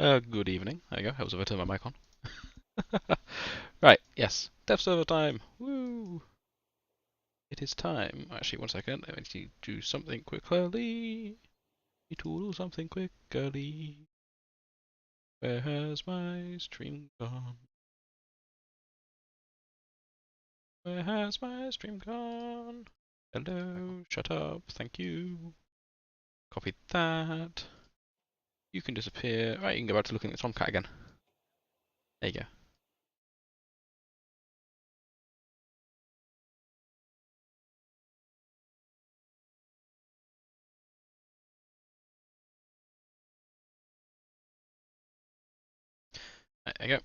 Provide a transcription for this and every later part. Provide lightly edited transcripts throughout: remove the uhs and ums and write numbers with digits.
Good evening. There you go. Helps if I turn my mic on. Right, yes. Dev server time. Woo! It is time. Actually, one second. I need to do something quickly. Need to do something quickly. Where has my stream gone? Where has my stream gone? Hello, shut up. Thank you. Copy that. You can disappear. Right, you can go back to looking at Tomcat again. There you go. There you go.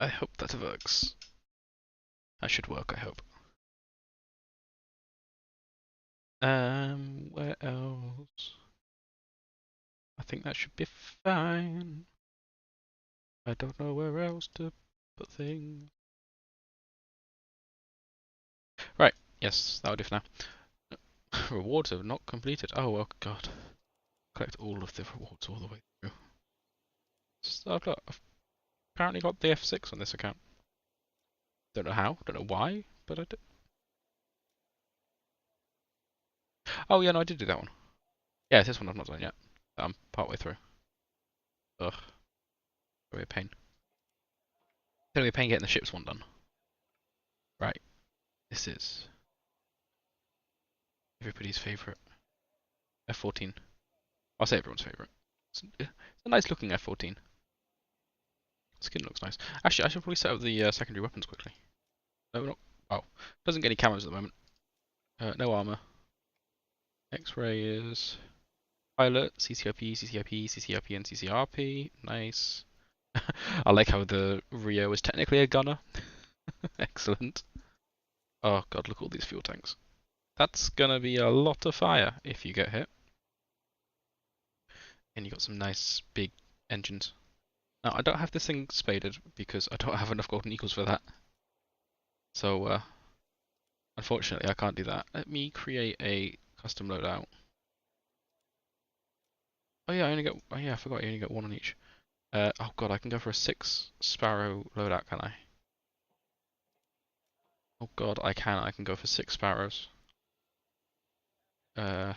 I hope that works. That should work, I hope. Where else? I think that should be fine. I don't know where else to put things. Right, yes, that'll do for now. Rewards are not completed. Oh, well, God. Collect all of the rewards all the way through. So I've apparently got the F6 on this account. Don't know how, don't know why, but I did. Oh, yeah, no, I did do that one. Yeah, this one I've not done yet. I'm partway through. Ugh. It's gonna be a pain. It's gonna be a pain getting the ships one done. Right. This is everybody's favourite. F14. I'll say everyone's favourite. It's a nice looking F14. Skin looks nice. Actually, I should probably set up the secondary weapons quickly. No, not. Oh, doesn't get any camos at the moment. No armor. X-ray is pilot, CCRP, CCRP, CCRP, and CCRP. Nice. I like how the Rio is technically a gunner. Excellent. Oh god, look at all these fuel tanks. That's gonna be a lot of fire if you get hit. And you got some nice big engines. Now, I don't have this thing spaded because I don't have enough golden eagles for that. So, unfortunately, I can't do that. Let me create a custom loadout. Oh yeah, I only get. Oh yeah, I forgot. You only get one on each. Oh god, I can go for a 6 sparrow loadout, can I? Oh god, I can. I can go for 6 sparrows. Uh,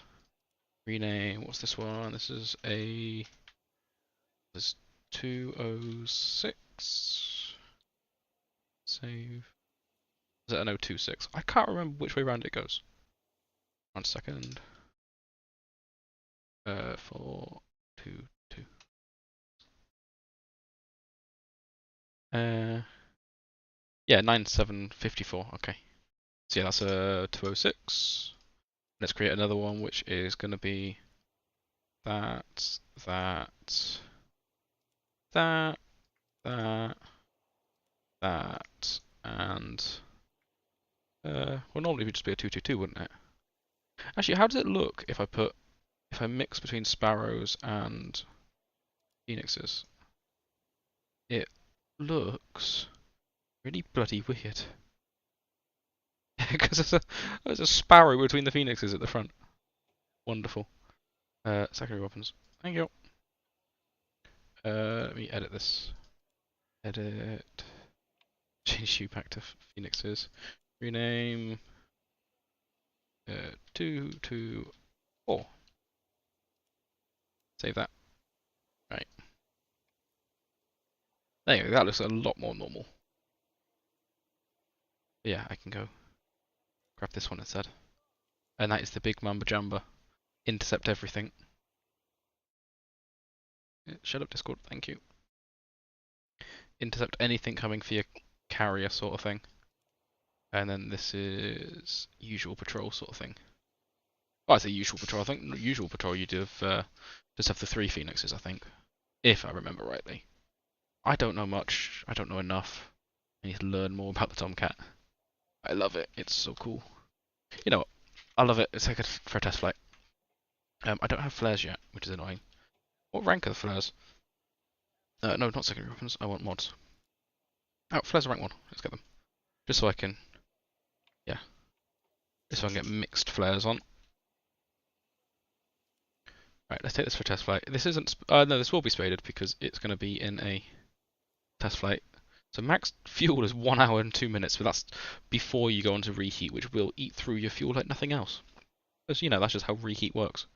rename. What's this one? This is a. This 206. Save. Is it an 026? I can't remember which way around it goes. 1 second. 4, 2, 2. Yeah, 9754. Okay. So yeah, that's a 206. Let's create another one, which is going to be that, that, that, that, that, and well, normally it would just be a 222, wouldn't it? Actually, how does it look if I mix between sparrows and phoenixes? It looks really bloody weird. Because there's a sparrow between the phoenixes at the front. Wonderful. Secondary weapons. Thank you. Let me edit this. Edit. Change shoe pack to phoenixes. Rename. 224. Save that. Right. There you go. That looks a lot more normal. But yeah, I can go grab this one instead. And that is the big Mamba Jamba. Intercept everything. Shut up, Discord. Thank you. Intercept anything coming for your carrier sort of thing. And then this is usual patrol sort of thing. Well, I say usual patrol. I think usual patrol you'd have just have the 3 phoenixes, I think. If I remember rightly. I don't know much. I don't know enough. I need to learn more about the Tomcat. I love it. It's so cool. You know what? I love it. It's like for a test flight. I don't have flares yet, which is annoying. What rank are the flares? No, not secondary weapons. I want mods. Oh, flares are rank 1. Let's get them. Just so I can... Yeah. Just so I can get mixed flares on. Right, let's take this for test flight. This isn't. No, this will be spaded because it's going to be in a test flight. So max fuel is 1 hour and 2 minutes, but that's before you go on to reheat, which will eat through your fuel like nothing else. Because, you know, that's just how reheat works.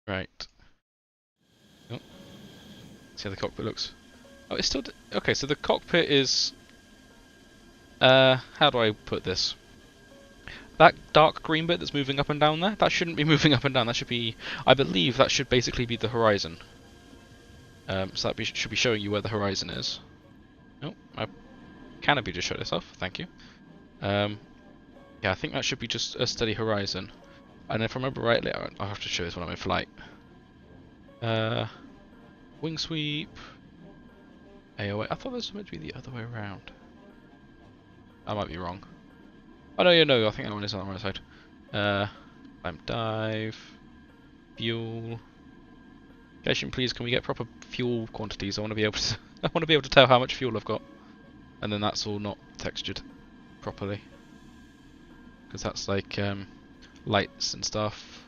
Right. Oh. See how the cockpit looks. Oh, it's still... Okay, so the cockpit is... how do I put this? That dark green bit that's moving up and down there, that shouldn't be moving up and down. That should be... I believe that should basically be the horizon. So that should be showing you where the horizon is. Oh, my canopy just shut itself. Thank you. Yeah, I think that should be just a steady horizon. And if I remember rightly, I'll have to show this when I'm in flight. Wing sweep. AOA. I thought this was meant to be the other way around. I might be wrong. Oh no, yeah, no, I think that one is on the right side. Climb dive. Fuel. Station, please, can we get proper fuel quantities? I want to be able to. I want to be able to tell how much fuel I've got, and then that's all not textured properly, because that's like lights and stuff.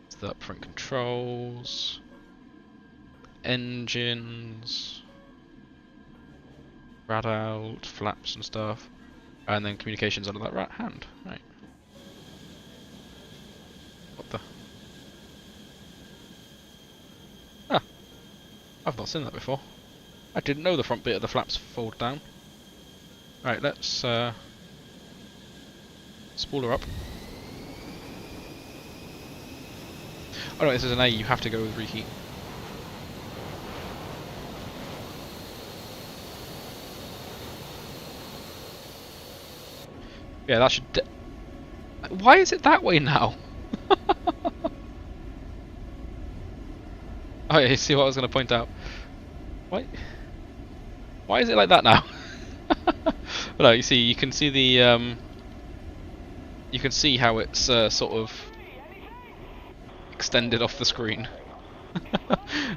It's the upfront controls, engines, rad out, flaps and stuff, and then communications under that right hand. Right. What the? Ah, I've not seen that before. I didn't know the front bit of the flaps fold down. Right, let's spool her up. Oh no, this is an A, you have to go with reheat. Yeah, that should... Why is it that way now? Oh yeah, you see what I was going to point out. Why is it like that now? No, you see, you can see the you can see how it's sort of extended off the screen.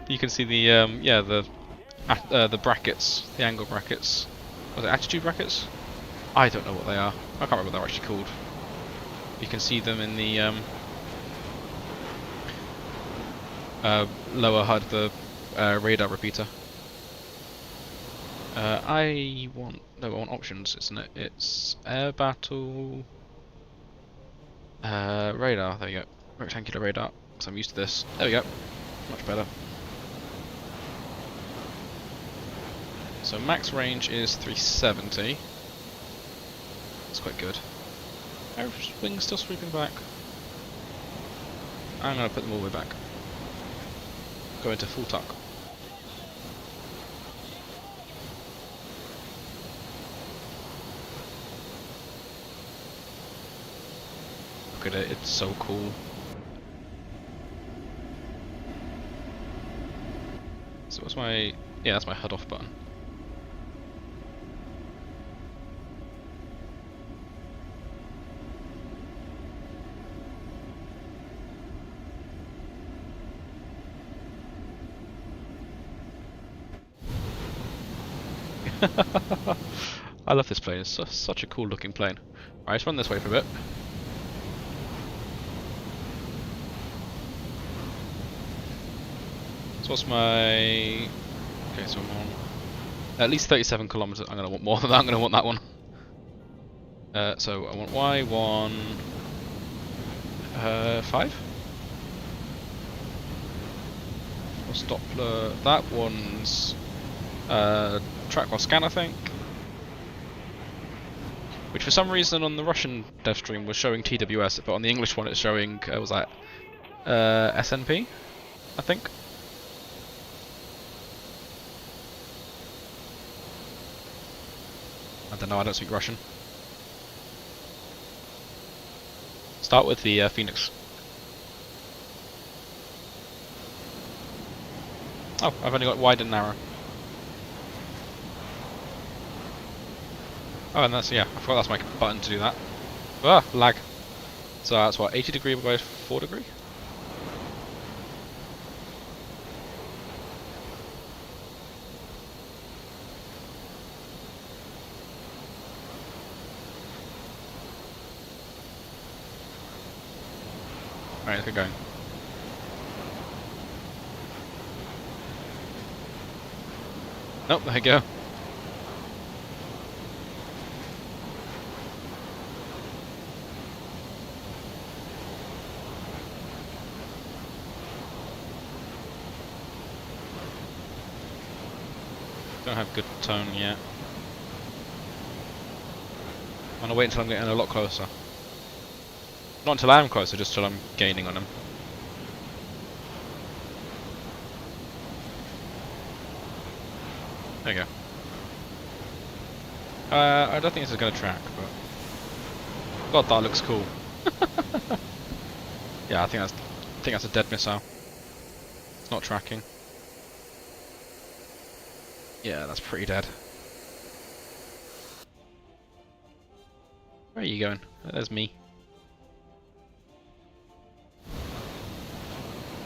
You can see the yeah, the brackets, the angle brackets. Was it attitude brackets? I don't know what they are. I can't remember what they're actually called. You can see them in the lower HUD, the radar repeater. I want options, isn't it? It's air battle, radar. There we go, rectangular radar. Because I'm used to this. There we go, much better. So max range is 370. That's quite good. Are wings still sweeping back? I'm gonna put them all the way back. Go into full tuck. Look at it, it's so cool. So what's my... yeah, that's my HUD off button. I love this plane, it's such a cool looking plane. Alright, let's run this way for a bit. So what's my... okay, so I'm on at least 37 kilometers. I'm going to want more than that, I'm going to want that one. So I want Y1... 5? What's Doppler? That one's... track while scan, I think. Which for some reason on the Russian dev stream was showing TWS, but on the English one it's showing, was that SNP, I think. I don't know, I don't speak Russian. Start with the Phoenix. Oh, I've only got wide and narrow. Oh, and that's, yeah, I forgot that's my button to do that. Ah, lag. So that's what, 80 degree by 4 degree? Alright, let's get going. Oh, there you go. Don't have good tone yet. I'm gonna wait until I'm getting a lot closer. Not until I'm closer, just till I'm gaining on him. There you go. I don't think this is gonna track, but God, that looks cool. Yeah, I think that's a dead missile. It's not tracking. Yeah, that's pretty dead. Where are you going? Oh, there's me.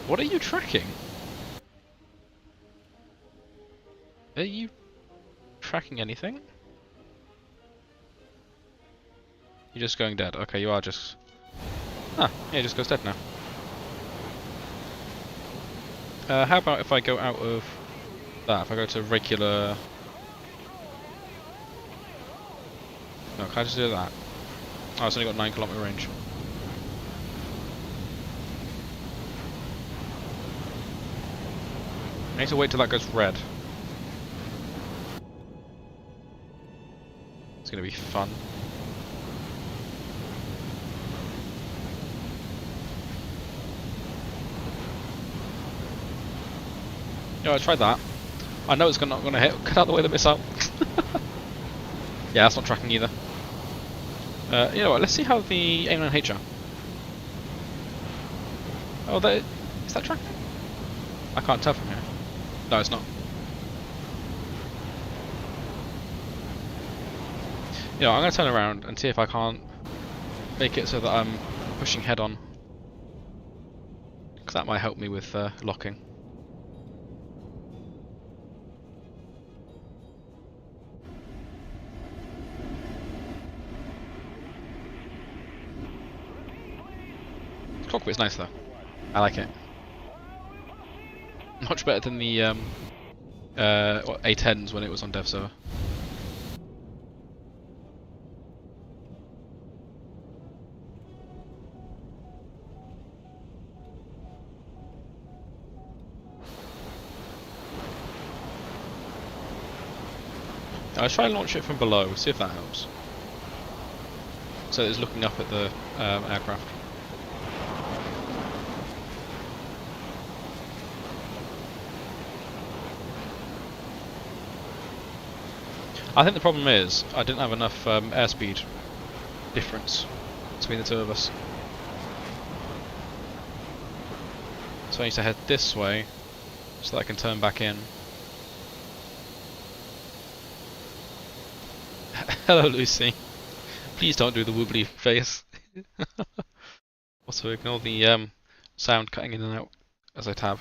What are you tracking? Are you tracking anything? You're just going dead. Okay, you are just... Ah, yeah, it just goes dead now. How about if I go out of that? If I go to regular... No, can I just do that? Oh, it's only got 9 km range. I need to wait till that goes red. It's gonna be fun. Yeah, I tried that. I know it's not gonna hit. Cut out the way the missile. Yeah, that's not tracking either. You know what? Let's see how the A9H are. Oh, is that tracking? I can't tell from here. No, it's not. You know, I'm gonna turn around and see if I can't make it so that I'm pushing head on, because that might help me with locking. The cockpit's nice though. I like it. Much better than the A10s when it was on dev server. I'll try and launch it from below, see if that helps. So it's looking up at the aircraft. I think the problem is I didn't have enough airspeed difference between the two of us. So I need to head this way so that I can turn back in. Hello, Lucy. Please don't do the wobbly face. Also ignore the sound cutting in and out as I tab.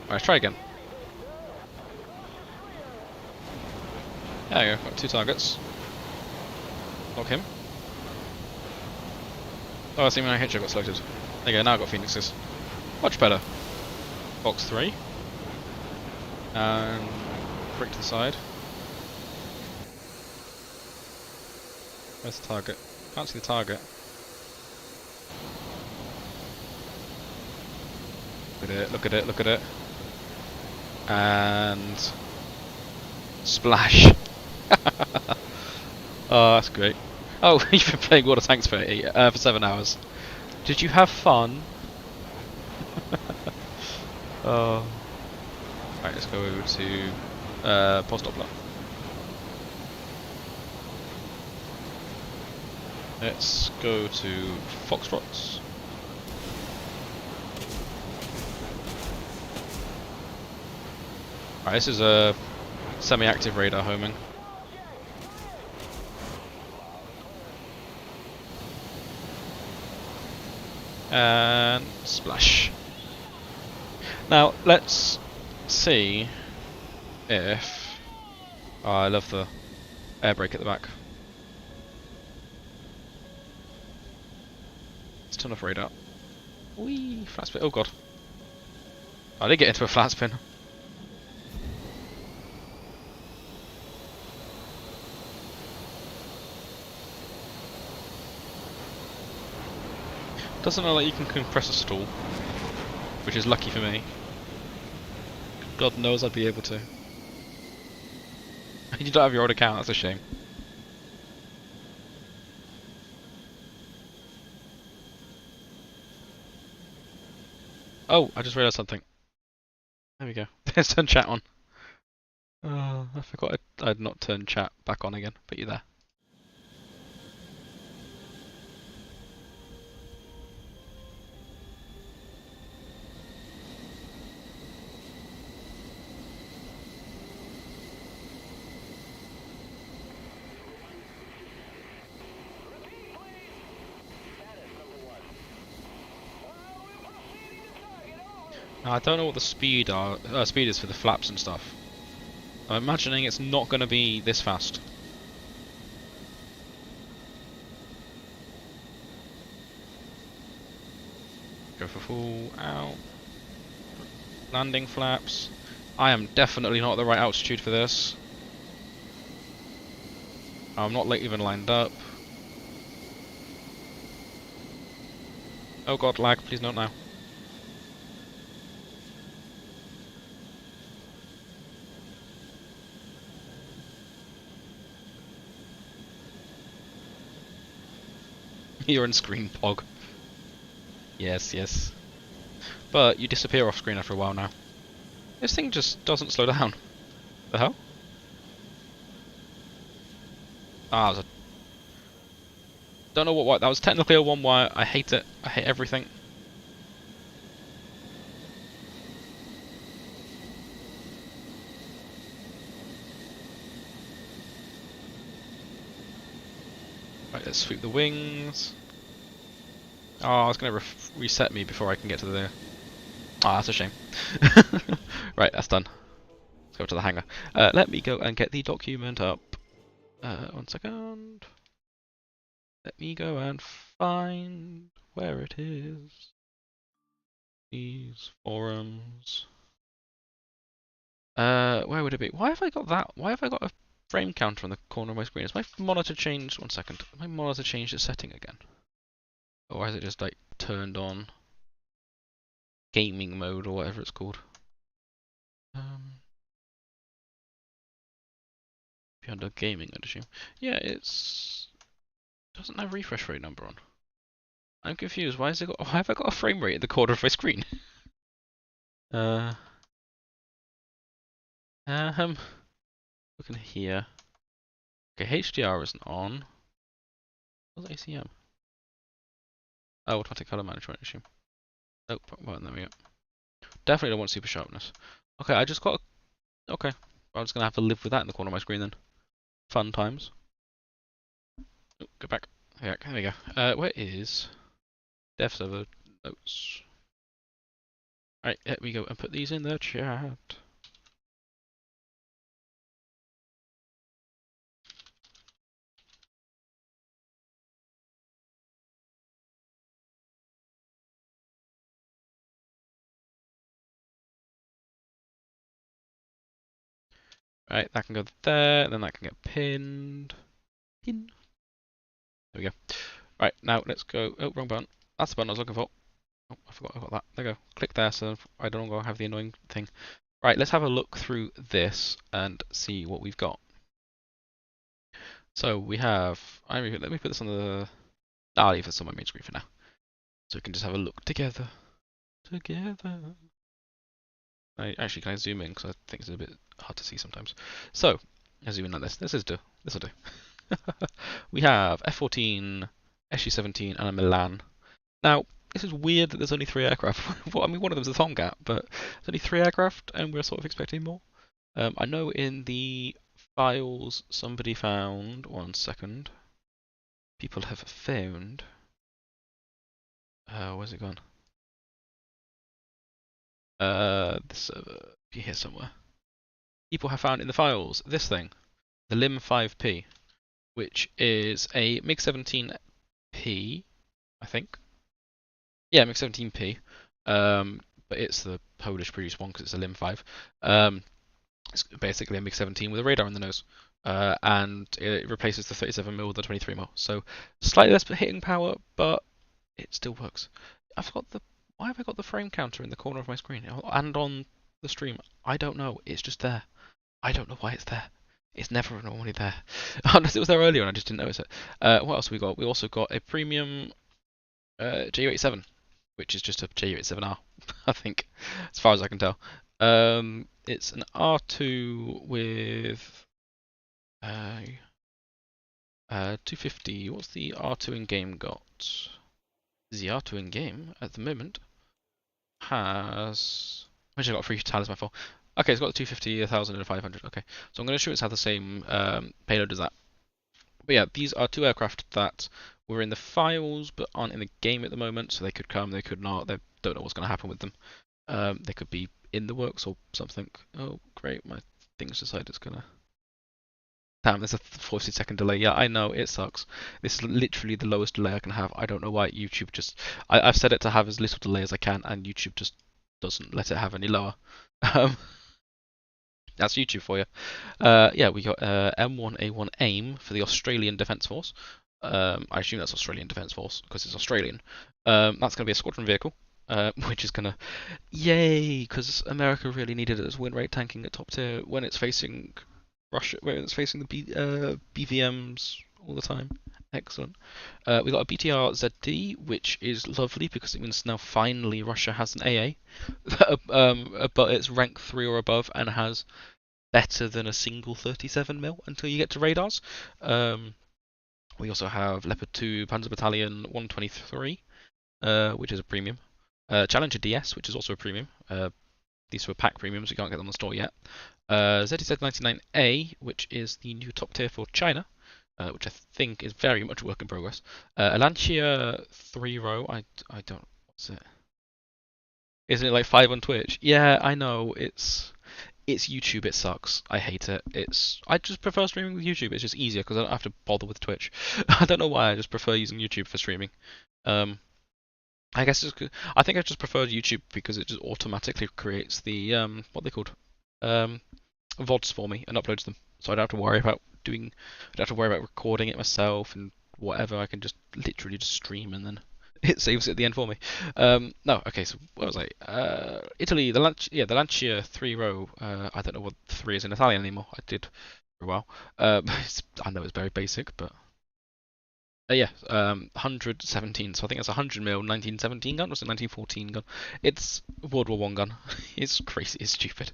Alright, let's try again. There you go, got 2 targets. Lock him. Oh, I see my hitcher got selected. There you go, now I've got Phoenixes. Much better. Box 3. And brick to the side. Where's the target? Can't see the target. Look at it, look at it, look at it. And splash. Oh, that's great. Oh, you've been playing Water Tanks for 7 hours. Did you have fun? Oh. Right, let's go over to Post Doppler. Let's go to Foxtrots. Right, this is a semi-active radar homing. And splash. Now let's see if... Oh, I love the air brake at the back. turn off radar. Whee! Flat spin. Oh god. I did get into a flat spin. Doesn't know that you can compress a stall, which is lucky for me. God knows I'd be able to. You don't have your old account, that's a shame. Oh, I just realised something. There we go. Let's turn chat on. I forgot I'd not turned chat back on again. Put you there. Now, I don't know what the speed is for the flaps and stuff. I'm imagining it's not going to be this fast. Go for full out. Landing flaps. I am definitely not at the right altitude for this. I'm not even lined up. Oh god, lag, please not now. You're in screen, Pog. Yes, yes. But you disappear off screen after a while now. This thing just doesn't slow down. The hell? Ah, that was a... Don't know what that was technically a one wire. I hate it. I hate everything. Right, let's sweep the wings. Oh, it's going to reset me before I can get to the... Ah, that's a shame. Right, that's done. Let's go to the hangar. Let me go and get the document up. 1 second. Let me go and find where it is. These forums. Where would it be? Why have I got that? Why have I got a frame counter on the corner of my screen? Is my monitor changed? 1 second. My monitor changed its setting again. Or is it just like turned on gaming mode or whatever it's called? Be under gaming, I'd assume. Yeah, it's doesn't have refresh rate number on. I'm confused. Why have I got a frame rate at the corner of my screen? Looking here. Okay, HDR isn't on. What's ACM? Oh, automatic color management, I assume. Nope, well, there we go. Definitely don't want super sharpness. Okay, I just got a... Okay, I'm just gonna have to live with that in the corner of my screen then. Fun times. Oh, go back. Yeah, there we go. Where is dev server notes? Right, here we go and put these in the chat. Right, that can go there, then that can get pinned. Pin. There we go. Right, now let's go. Oh, wrong button. That's the button I was looking for. Oh, I forgot I got that. There we go. Click there so I don't go have the annoying thing. Right, let's have a look through this and see what we've got. So we have. Let me put this on the. I'll leave this on my main screen for now, so we can just have a look together. Can I zoom in because I think it's a bit hard to see sometimes. So, I zoom in like this. This will do. We have F-14, SU-17, and a Milan. Now, this is weird that there's only 3 aircraft. Well, I mean, one of them's a Tomcat, but there's only 3 aircraft, and we're sort of expecting more. I know in the files somebody found. 1 second. People have found. Where's it gone? This server be here somewhere. People have found in the files this thing, the LIM 5P, which is a MiG-17P, I think. Yeah, MiG-17P, but it's the Polish-produced one because it's a Lim 5. It's basically a MiG-17 with a radar in the nose, and it replaces the 37mm with the 23mm. So slightly less hitting power, but it still works. Why have I got the frame counter in the corner of my screen and on the stream? I don't know. It's just there. I don't know why it's there. It's never normally there. Unless it was there earlier and I just didn't notice it. What else we got? We also got a premium Ju-87, which is just a Ju-87R, I think, as far as I can tell. It's an R2 with 250. What's the R2 in game got? The R2 in game at the moment has. Which I got a free talisman for. Okay, it's got the 250, 1000, and 500. Okay, so I'm going to assume it's had the same payload as that. But yeah, these are two aircraft that were in the files but aren't in the game at the moment, so they could come, they could not. They don't know what's going to happen with them. They could be in the works or something. Oh, great, my thing's decided it's going to. Damn, there's a 40-second delay. Yeah, I know, it sucks. This is literally the lowest delay I can have. I don't know why YouTube just. I've set it to have as little delay as I can, and YouTube just doesn't let it have any lower. That's YouTube for you. Yeah, we got M1A1 AIM for the Australian Defence Force. I assume that's Australian Defence Force because it's Australian. That's going to be a squadron vehicle, which is going to. Yay! Because America really needed its win rate tanking at top tier when it's facing Russia, when it's facing the BVMs all the time. Excellent. We got a BTR ZD, which is lovely because it means now finally Russia has an AA, but it's rank 3 or above and has better than a single 37mm until you get to radars. We also have Leopard 2 Panzer Battalion 123, which is a premium. Challenger DS, which is also a premium. These were pack premiums, you can't get them on the store yet. ZZ99A, which is the new top tier for China, which I think is very much a work in progress. A Lancia 3-row, I don't, what's it? Isn't it like 5 on Twitch? Yeah, I know, it's YouTube, it sucks. I hate it. I just prefer streaming with YouTube. It's just easier because I don't have to bother with Twitch. I don't know why. I just prefer using YouTube for streaming. I guess I think I just prefer YouTube because it just automatically creates the what they called VODs for me and uploads them, so I don't have to worry about recording it myself and whatever. I can just literally just stream and then it saves it at the end for me. No, okay. So what was I? Italy, the Lancia 3-row. I don't know what 3 is in Italian anymore. I did for a while. I know it's very basic, but yeah, 117. So I think it's 100mm 1917 gun, or is it 1914 gun? It's World War One gun. It's crazy. It's stupid.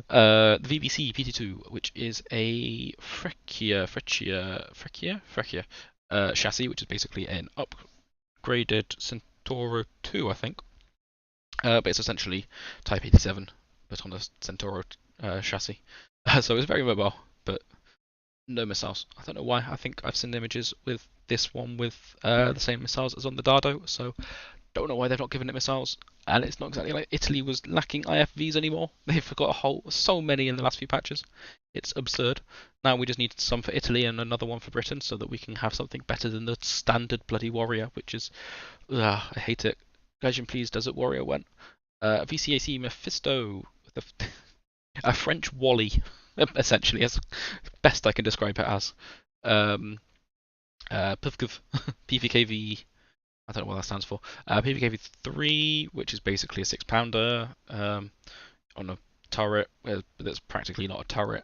The VBC PT2, which is a Freccia chassis, which is basically an upgraded Centauro 2, I think. But it's essentially Type 87, but on a Centauro chassis. So it's very mobile, but no missiles. I don't know why. I think I've seen images with this one with the same missiles as on the Dardo, so don't know why they've not given it missiles. And it's not exactly like Italy was lacking IFVs anymore. They've got so many in the last few patches. It's absurd. Now we just need some for Italy and another one for Britain so that we can have something better than the standard bloody Warrior, which is, I hate it. Gaijin Please Desert Warrior went. VCAC Mephisto, a French Wally, essentially, as best I can describe it as. PVKV, I don't know what that stands for. PVKV 3, which is basically a 6-pounder on a turret that's practically not a turret.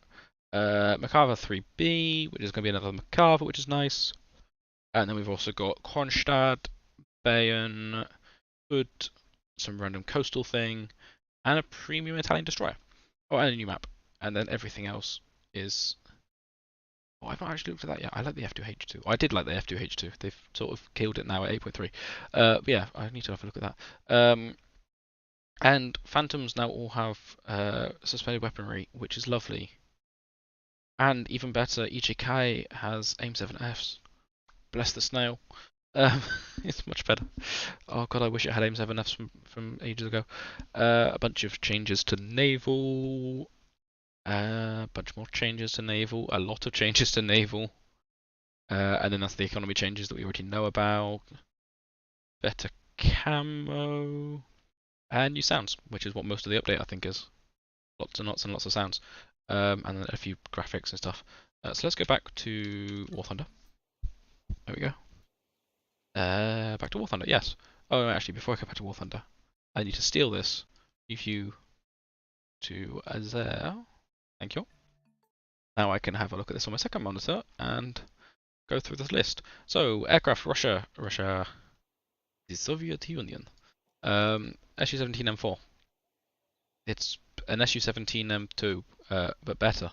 Merkava 3B, which is going to be another Merkava, which is nice. And then we've also got Kronstadt, Bayern, Hood, some random coastal thing, and a premium Italian destroyer. Oh, and a new map. And then everything else is. Oh, I've not actually looked at that yet. I like the F2H2. I did like the F2H2. They've sort of killed it now at 8.3. But yeah, I need to have a look at that. And Phantoms now all have suspended weaponry, which is lovely. And even better, EJK has AIM-7Fs. Bless the snail. It's much better. Oh god, I wish it had AIM-7Fs from ages ago. A bunch of changes to naval. A bunch more changes to naval. A lot of changes to naval. And then that's the economy changes that we already know about. Better camo, and new sounds, which is what most of the update I think is. Lots and lots and lots of sounds, and then a few graphics and stuff. So let's go back to War Thunder. There we go. Back to War Thunder, yes. Oh, actually, before I go back to War Thunder, I need to steal this. Review to there. Thank you. Now I can have a look at this on my second monitor and go through this list. So, aircraft, Russia, the Soviet Union. Su-17M4. It's an Su-17M2, but better.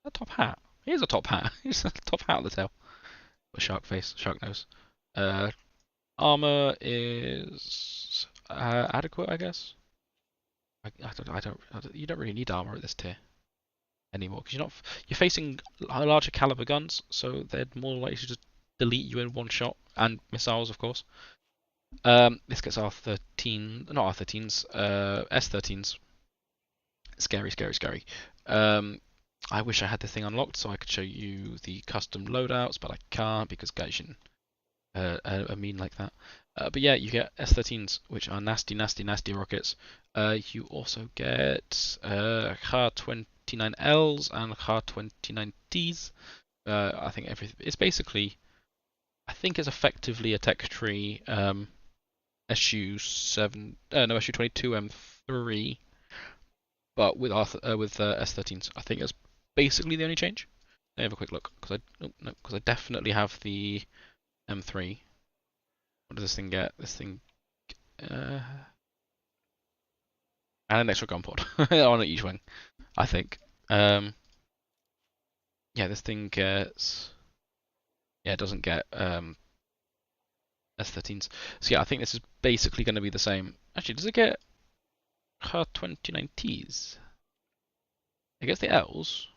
A top hat. Here's a top hat. Here's a top hat on the tail. A shark face, shark nose. Armor is adequate, I guess. You don't really need armor at this tier anymore because you're facing larger caliber guns, so they're more likely to just delete you in one shot, and missiles, of course. This gets R13, not R13s, S13s. Scary, scary, scary. I wish I had this thing unlocked so I could show you the custom loadouts, but I can't because Gaijin are mean like that. But yeah, you get S13s, which are nasty, nasty, nasty rockets. You also get Kh-29Ls and Kh-29Ts. I think it's basically, I think it's effectively a tech tree Su-22M3, but with S13s. I think that's basically the only change. Let me have a quick look because I definitely have the M3. What does this thing get? This thing, and an extra gun pod on each wing, I think. Yeah, this thing gets. Yeah, it doesn't get S13s. So yeah, I think this is basically going to be the same. Actually, does it get Kh-29Ts? It gets the Ls.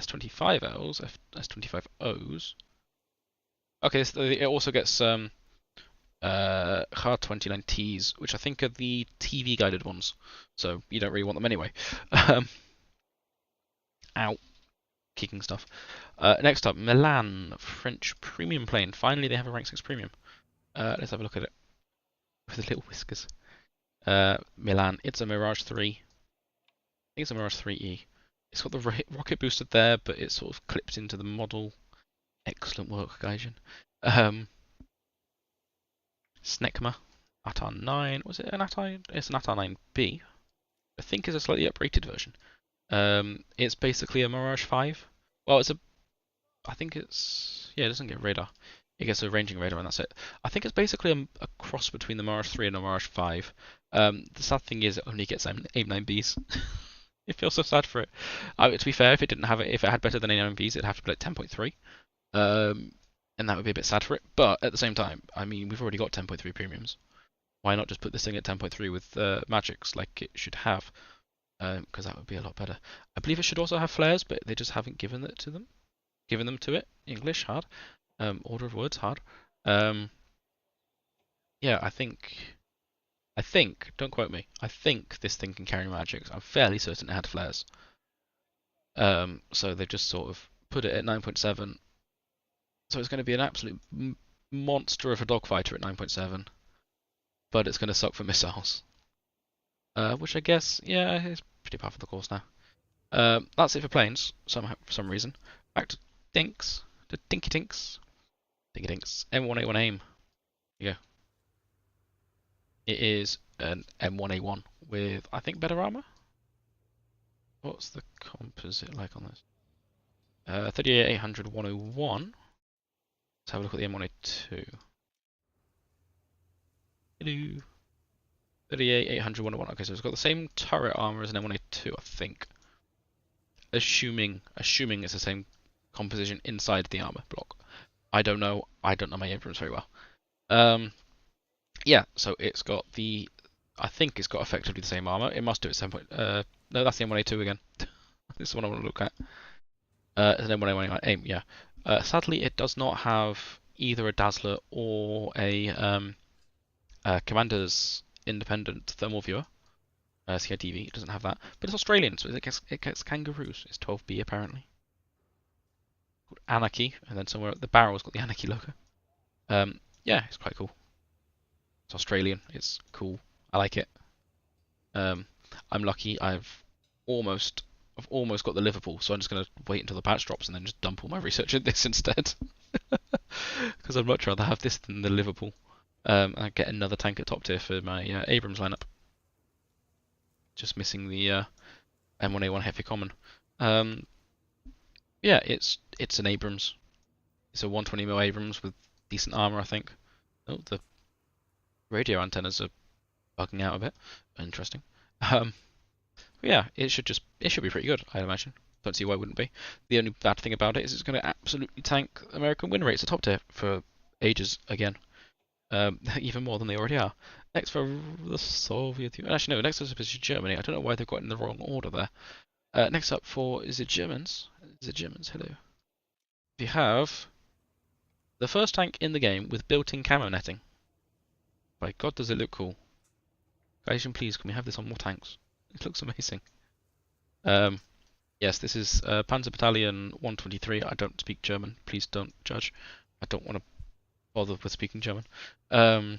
S25Ls, S25Os. Okay, so it also gets Kh-29Ts, which I think are the TV guided ones, so you don't really want them anyway. Ow, kicking stuff. Next up, Milan, French premium plane. Finally, they have a rank 6 premium. Let's have a look at it with the little whiskers. Milan, it's a Mirage 3. I think it's a Mirage 3E. It's got the rocket booster there, but it's sort of clipped into the model. Excellent work, Gaijin. Snecma, ATAR 9. Was it an ATAR? It's an ATAR 9B. I think it's a slightly uprated version. It's basically a Mirage 5. Well, I think it's. Yeah, it doesn't get radar. It gets a ranging radar, and that's it. I think it's basically a cross between the Mirage 3 and the Mirage 5. The sad thing is, it only gets AIM-9Bs. It feels so sad for it. To be fair, if it had better than AIM-9Bs, it'd have to be like 10.3. And that would be a bit sad for it. But at the same time, I mean, we've already got 10.3 premiums. Why not just put this thing at 10.3 with magics like it should have? Because that would be a lot better. I believe it should also have flares, but they just haven't given it to them. Given them to it. English, hard. Order of words, hard. Yeah, I think, don't quote me, I think this thing can carry magics. I'm fairly certain it had flares. So they've just sort of put it at 9.7. So it's going to be an absolute monster of a dogfighter at 9.7. But it's going to suck for missiles. Which I guess, yeah, is pretty par for the course now. That's it for planes, somehow, for some reason. Back to Dinks. The Dinky Dinks. Dinky Dinks. M1A1 AIM. There you go. It is an M1A1 with, I think, better armor. What's the composite like on this? 38-800 101. Let's have a look at the M1A2. Hello. 38-800 101. Okay, so it's got the same turret armor as an M1A2, I think. Assuming it's the same composition inside the armor block. I don't know. I don't know my Abrams very well. Yeah, so it's got the. I think it's got effectively the same armor. It must do at some point. No, that's the M1A2 again. This is what I want to look at. It's an M1A1 AIM, yeah. Sadly, it does not have either a Dazzler or a Commander's Independent Thermal Viewer. CITV, it doesn't have that. But it's Australian, so it gets kangaroos. It's 12B apparently. Called Anarchy, and then somewhere the barrel's got the Anarchy logo. yeah, it's quite cool. It's Australian. It's cool. I like it. I'm lucky. Almost I've almost got the Liverpool, so I'm just gonna wait until the patch drops and then just dump all my research in this instead. Because I'd much rather have this than the Liverpool. I get another tank at top tier for my Abrams lineup. Just missing the M1A1 Heavy Common. Yeah, it's an Abrams. It's a 120mm Abrams with decent armor, I think. Oh, the radio antennas are bugging out a bit. Interesting. Yeah, it should be pretty good, I imagine. Don't see why it wouldn't be. The only bad thing about it is it's going to absolutely tank American win rates at top tier for ages again. Even more than they already are. Next for the Soviet Union. Actually, no, next up is Germany. I don't know why they've got in the wrong order there. Next up is it Germans? Is it Germans? Hello. We have the first tank in the game with built-in camo netting. By God, does it look cool. Guys, please, can we have this on more tanks? It looks amazing. Yes, this is Panzer Battalion 123. I don't speak German. Please don't judge. I don't want to bother with speaking German. I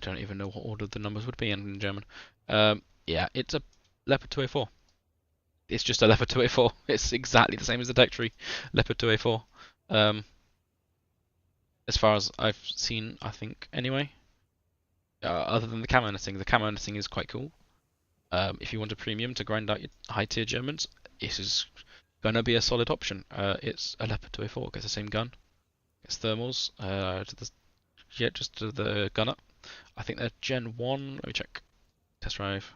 don't even know what order the numbers would be in German. Yeah, it's a Leopard 2A4. It's just a Leopard 2A4. It's exactly the same as the Tech Tree Leopard 2A4. As far as I've seen, I think, anyway. Other than the camo netting is quite cool. If you want a premium to grind out your high tier Germans, this is gonna be a solid option. It's a Leopard 2A4, gets the same gun, gets thermals, just to the gunner. I think they're Gen 1. Let me check. Test drive.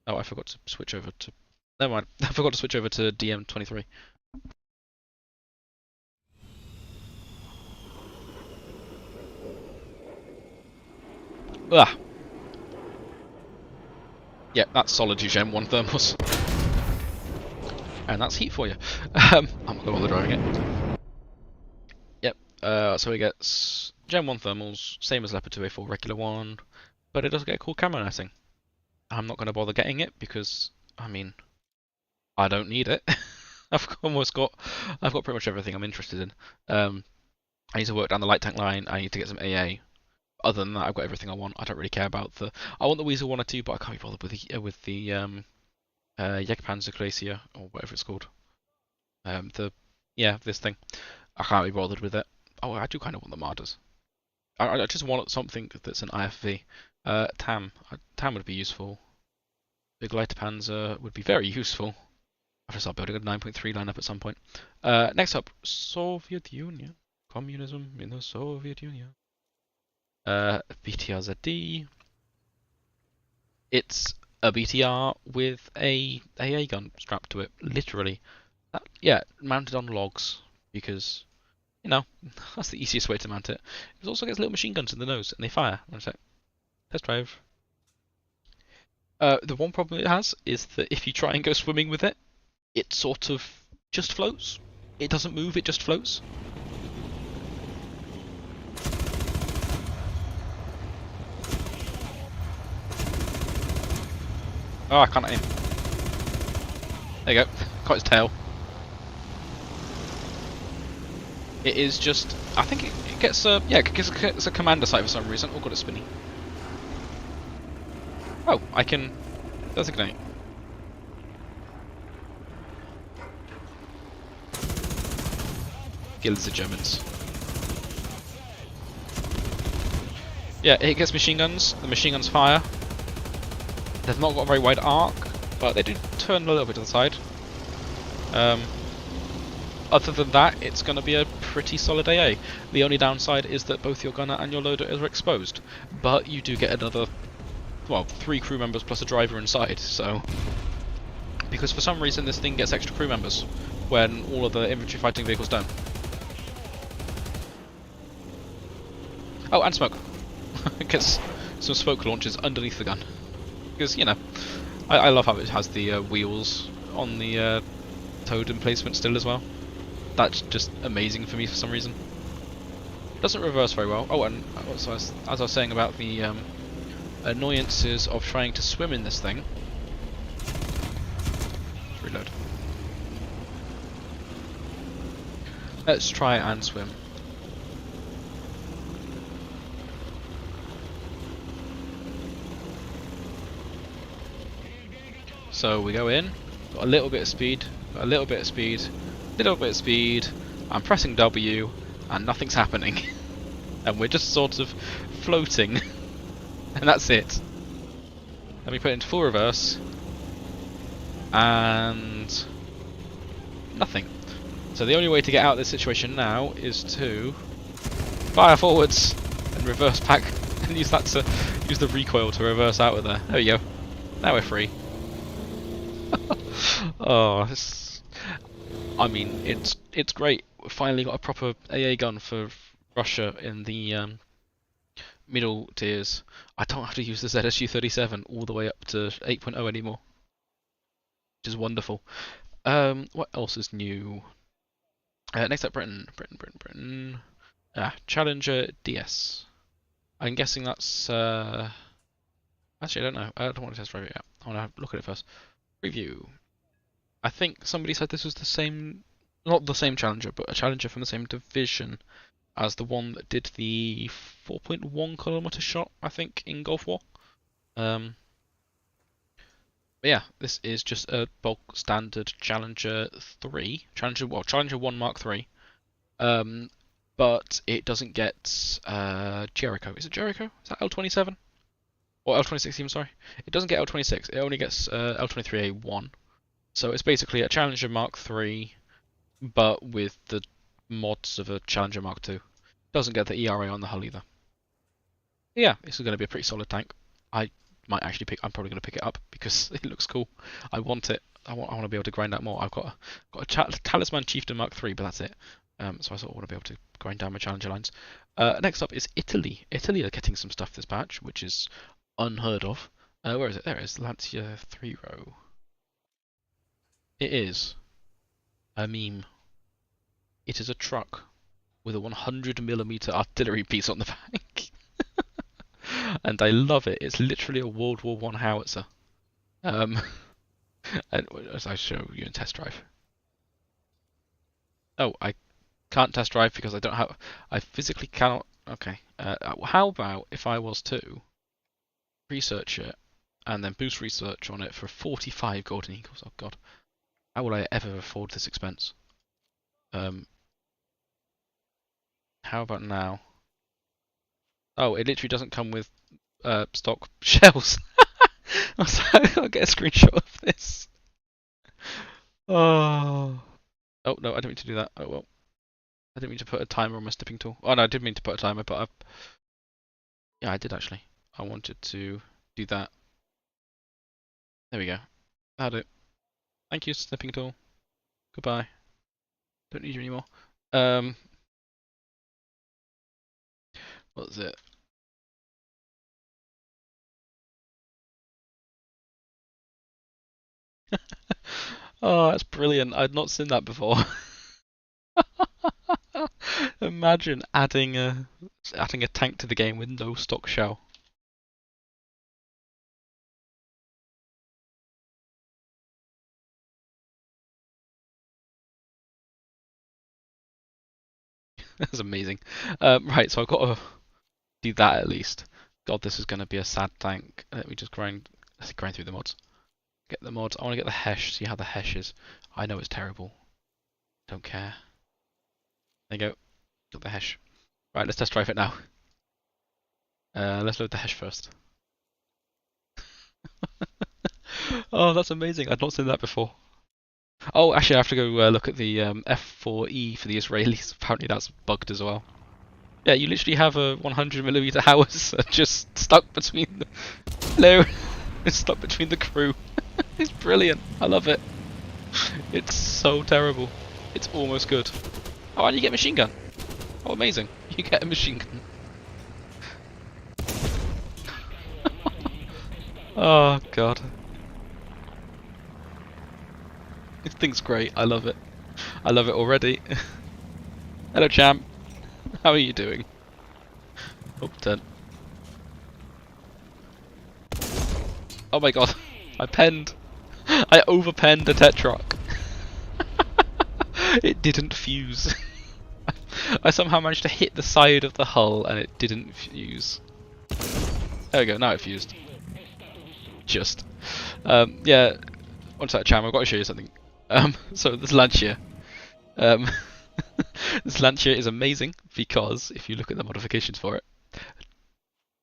Oh, I forgot to switch over to. Never mind. I forgot to switch over to DM23. Ah. Yeah, that's solid Gen 1 thermals. And that's heat for you. I'm not going to bother driving it. Yep, so we get Gen 1 thermals, same as Leopard 2A4 regular one, but it does get cool camo netting. I'm not going to bother getting it because, I mean, I don't need it. I've pretty much everything I'm interested in. I need to work down the light tank line, I need to get some AA. Other than that, I've got everything I want. I don't really care about I want the Weasel 1 or 2, but I can't be bothered with the Jagdpanzer Glacier, or whatever it's called. This thing. I can't be bothered with it. Oh, I do kind of want the Mardas. I just want something that's an IFV. TAM. TAM would be useful. Big Light Panzer would be very useful. I'll just start building a 9.3 lineup at some point. Next up, Soviet Union. Communism in the Soviet Union. BTR-ZD. It's a BTR with a AA gun strapped to it, literally. Yeah, mounted on logs, because, you know, that's the easiest way to mount it. It also gets little machine guns in the nose, and they fire. One sec. Test drive. The one problem it has is that if you try and go swimming with it, it sort of just floats. It doesn't move, it just floats. Oh, I can't aim. There you go. Caught his tail. It is just. I think it gets a. Yeah, it gets a commander sight for some reason. Oh god, it's spinning. Oh, I can designate. Guilds of Germans. Yeah, it gets machine guns. The machine guns fire. They've not got a very wide arc, but they do turn a little bit to the side. Other than that, it's going to be a pretty solid AA. The only downside is that both your gunner and your loader are exposed, but you do get another, well, 3 crew members plus a driver inside, so... Because for some reason this thing gets extra crew members, when all of the infantry fighting vehicles don't. Oh, and smoke. It gets some smoke launches underneath the gun. Because, you know, I love how it has the wheels on the toad emplacement still as well. That's just amazing for me for some reason. Doesn't reverse very well. Oh, and also, as I was saying about the annoyances of trying to swim in this thing. Let's reload. Let's try and swim. So we go in, got a little bit of speed, got a little bit of speed, little bit of speed. I'm pressing W, and nothing's happening, and we're just sort of floating, and that's it. Let me put it into full reverse, and nothing. So the only way to get out of this situation now is to fire forwards and reverse back, and use that to use the recoil to reverse out of there. There we go. Now we're free. Oh, I mean, it's great. We finally got a proper AA gun for Russia in the middle tiers. I don't have to use the ZSU-37 all the way up to 8.0 anymore, which is wonderful. What else is new? Next up, Britain. Challenger DS. I'm guessing that's. Actually, I don't know. I don't want to test drive it yet. I want to look at it first. Review. I think somebody said this was the same, not the same Challenger, but a Challenger from the same division as the one that did the 4.1 kilometer shot, I think, in Gulf War. But yeah, this is just a bulk standard Challenger 3, Challenger 1 Mark 3. But it doesn't get Jericho. Is it Jericho? Is that L27? Or L26 even, sorry. It doesn't get L26, it only gets L23A1. So it's basically a Challenger Mark 3, but with the mods of a Challenger Mark 2. Doesn't get the ERA on the hull either. Yeah, this is going to be a pretty solid tank. I might actually I'm probably going to pick it up because it looks cool. I want it. I want to be able to grind out more. I've got a Talisman Chieftain Mark 3, but that's it. So I sort of want to be able to grind down my Challenger lines. Next up is Italy. Italy are getting some stuff this patch, which is unheard of. Where is it? There it is. Lancia 3-row. It is a meme. It is a truck with a 100mm artillery piece on the back. And I love it. It's literally a World War I howitzer. And as I show you in test drive. Oh, I can't test drive because I physically cannot. Okay. How about if I was to research it and then boost research on it for 45 golden eagles? Oh god. How will I ever afford this expense? How about now? Oh, it literally doesn't come with stock shells. I'll get a screenshot of this. Oh. Oh no, I didn't mean to do that. Oh well. I didn't mean to put a timer on my snipping tool. Oh no, I did mean to put a timer, but yeah, I did actually. I wanted to do that. There we go. That'll do. Thank you, snipping tool. Goodbye. Don't need you anymore. What was it? Oh, that's brilliant. I'd not seen that before. Imagine adding a tank to the game with no stock shell. That's amazing. Right, so I've got to do that at least. God, this is going to be a sad tank. Let me just grind through the mods. Get the mods. I want to get the Hesh, see how the Hesh is. I know it's terrible. Don't care. There you go. Got the Hesh. Right, let's test drive it now. Let's load the Hesh first. Oh, that's amazing. I'd not seen that before. Oh, actually, I have to go look at the F4E for the Israelis. Apparently that's bugged as well. Yeah, you literally have a 100mm howitzer just stuck between the... Hello! It's stuck between the crew. It's brilliant. I love it. It's so terrible. It's almost good. Oh, and you get a machine gun. Oh, amazing. You get a machine gun. Oh, God. This thing's great. I love it. I love it already. Hello, champ. How are you doing? Oh, turn. Oh my god. I penned. I overpenned a Tetrock. It didn't fuse. I somehow managed to hit the side of the hull and it didn't fuse. There we go, now it fused. Just. Yeah, one sec, Cham, I've got to show you something. So this Lancia. Um, this Lancia is amazing because if you look at the modifications for it,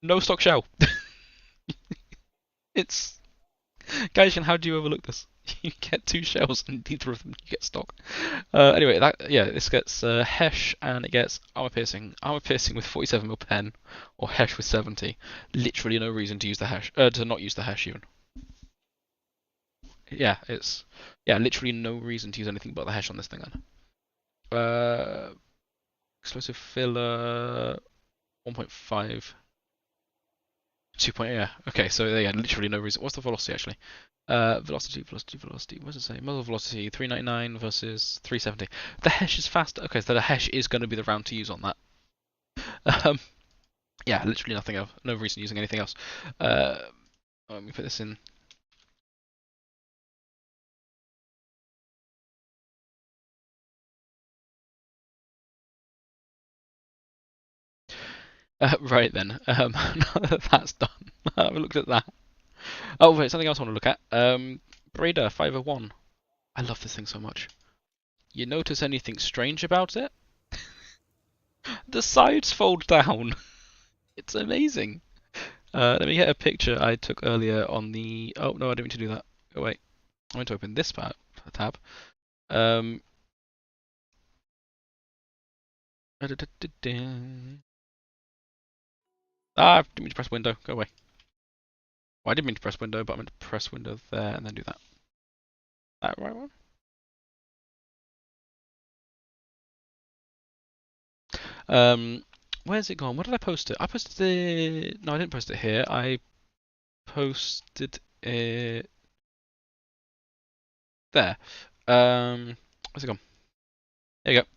no stock shell. It's Gaijin, how do you overlook this? You get 2 shells and neither of them you get stock. Anyway, this gets Hesh and it gets armor piercing. Armor piercing with 47mm pen, or Hesh with 70. Literally no reason to use the Hesh, to not use the Hesh even. Yeah, literally no reason to use anything but the Hesh on this thing then. Explosive filler 1.5. 2 point, yeah. Okay, so yeah, literally no reason. What's the velocity actually? Velocity. What does it say? Muzzle velocity 399 versus 370. The Hesh is faster. Okay, so the Hesh is going to be the round to use on that. Yeah, literally nothing else. No reason using anything else. Let me put this in. Right then. Now that that's done, I've looked at that. Oh wait, something else I want to look at. Breda 501. I love this thing so much. You notice anything strange about it? The sides fold down. It's amazing. Let me get a picture I took earlier on the. Oh no, I didn't mean to do that. Oh wait, I meant to open this tab. I didn't mean to press window. Go away. Well, I didn't mean to press window, but I meant to press window there and then do that. That right one? Where's it gone? Where did I post it? I posted it. No, I didn't post it here. I posted it there. Where's it gone? There you go.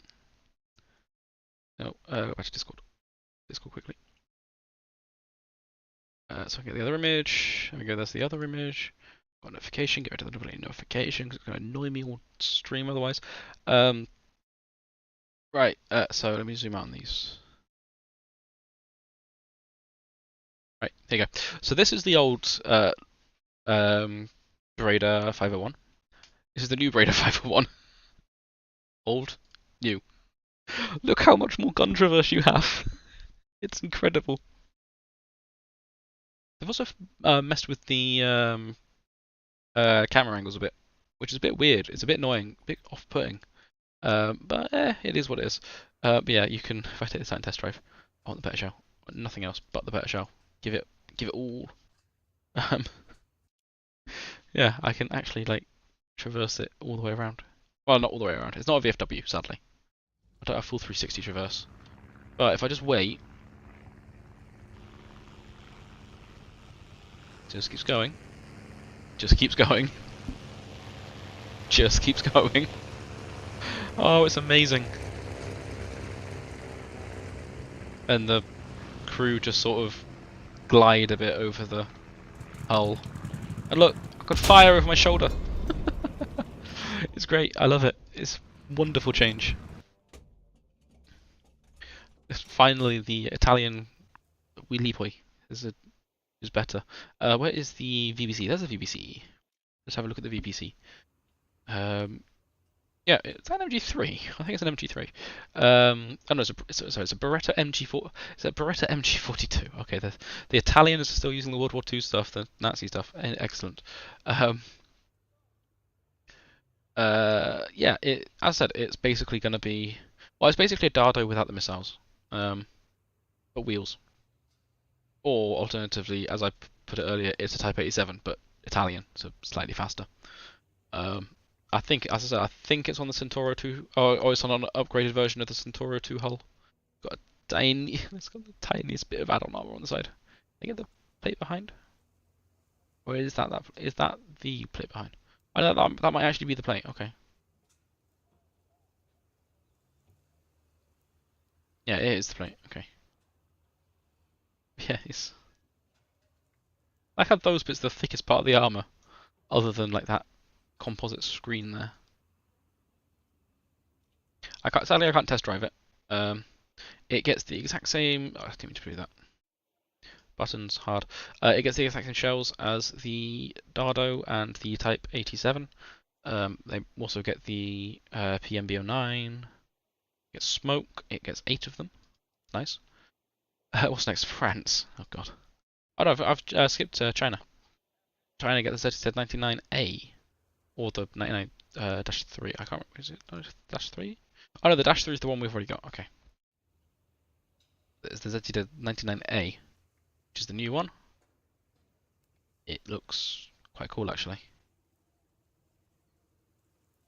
No, go back to Discord. Discord quickly. So I get the other image. There we go. There's the other image. Got notification. Get rid of the double notification because it's going to annoy me on stream otherwise. Right. So let me zoom out on these. Right. There you go. So this is the old Breda 501. This is the new Breda 501. Old, new. Look how much more gun traverse you have. It's incredible. They've also messed with the camera angles a bit, which is a bit weird. It's a bit annoying, a bit off-putting. But it is what it is. But yeah, you can. If I take this out and test drive, I want the better shell. Nothing else but the better shell. Give it all. Yeah, I can actually like traverse it all the way around. Well, not all the way around. It's not a VFW, sadly. I don't have full 360 traverse. But if I just wait, just keeps going. Just keeps going. Just keeps going. Oh, it's amazing. And the crew just sort of glide a bit over the hull. And look, I've got fire over my shoulder. It's great. I love it. It's a wonderful change. It's finally the Italian wheelie boy is better. Where is the VBC? There's the VBC. Let's have a look at the VBC. Yeah, it's an MG3. I think it's an MG3. Oh no, it's a Beretta MG4. It's a Beretta MG42. Okay, the Italians are still using the World War II stuff, the Nazi stuff. Excellent. Yeah, as I said, it's basically going to be. Well, it's basically a Dardo without the missiles, but wheels. Or alternatively, as I put it earlier, it's a Type 87, but Italian, so slightly faster. I think, as I said, I think it's on the Centauro 2, or it's on an upgraded version of the Centauro 2 hull. It's got the tiniest bit of add-on armor on the side. Can I get the plate behind? Or is that the plate behind? I know that might actually be the plate. Okay. Yeah, it is the plate. Okay. Yeah, it's. I had those bits the thickest part of the armor, other than like that composite screen there. Sadly, I can't test drive it. It gets the exact same. Oh, I didn't mean to do that. Buttons hard. It gets the exact same shells as the Dardo and the Type 87. They also get the PMB09. It gets smoke. It gets 8 of them. Nice. What's next? France. Oh god. Oh no, I've skipped China. China get the ZZ99A or the 99 -3. I can't remember. Is it -3? Oh no, the -3 is the one we've already got. Okay. It's the ZZ99A, which is the new one. It looks quite cool actually.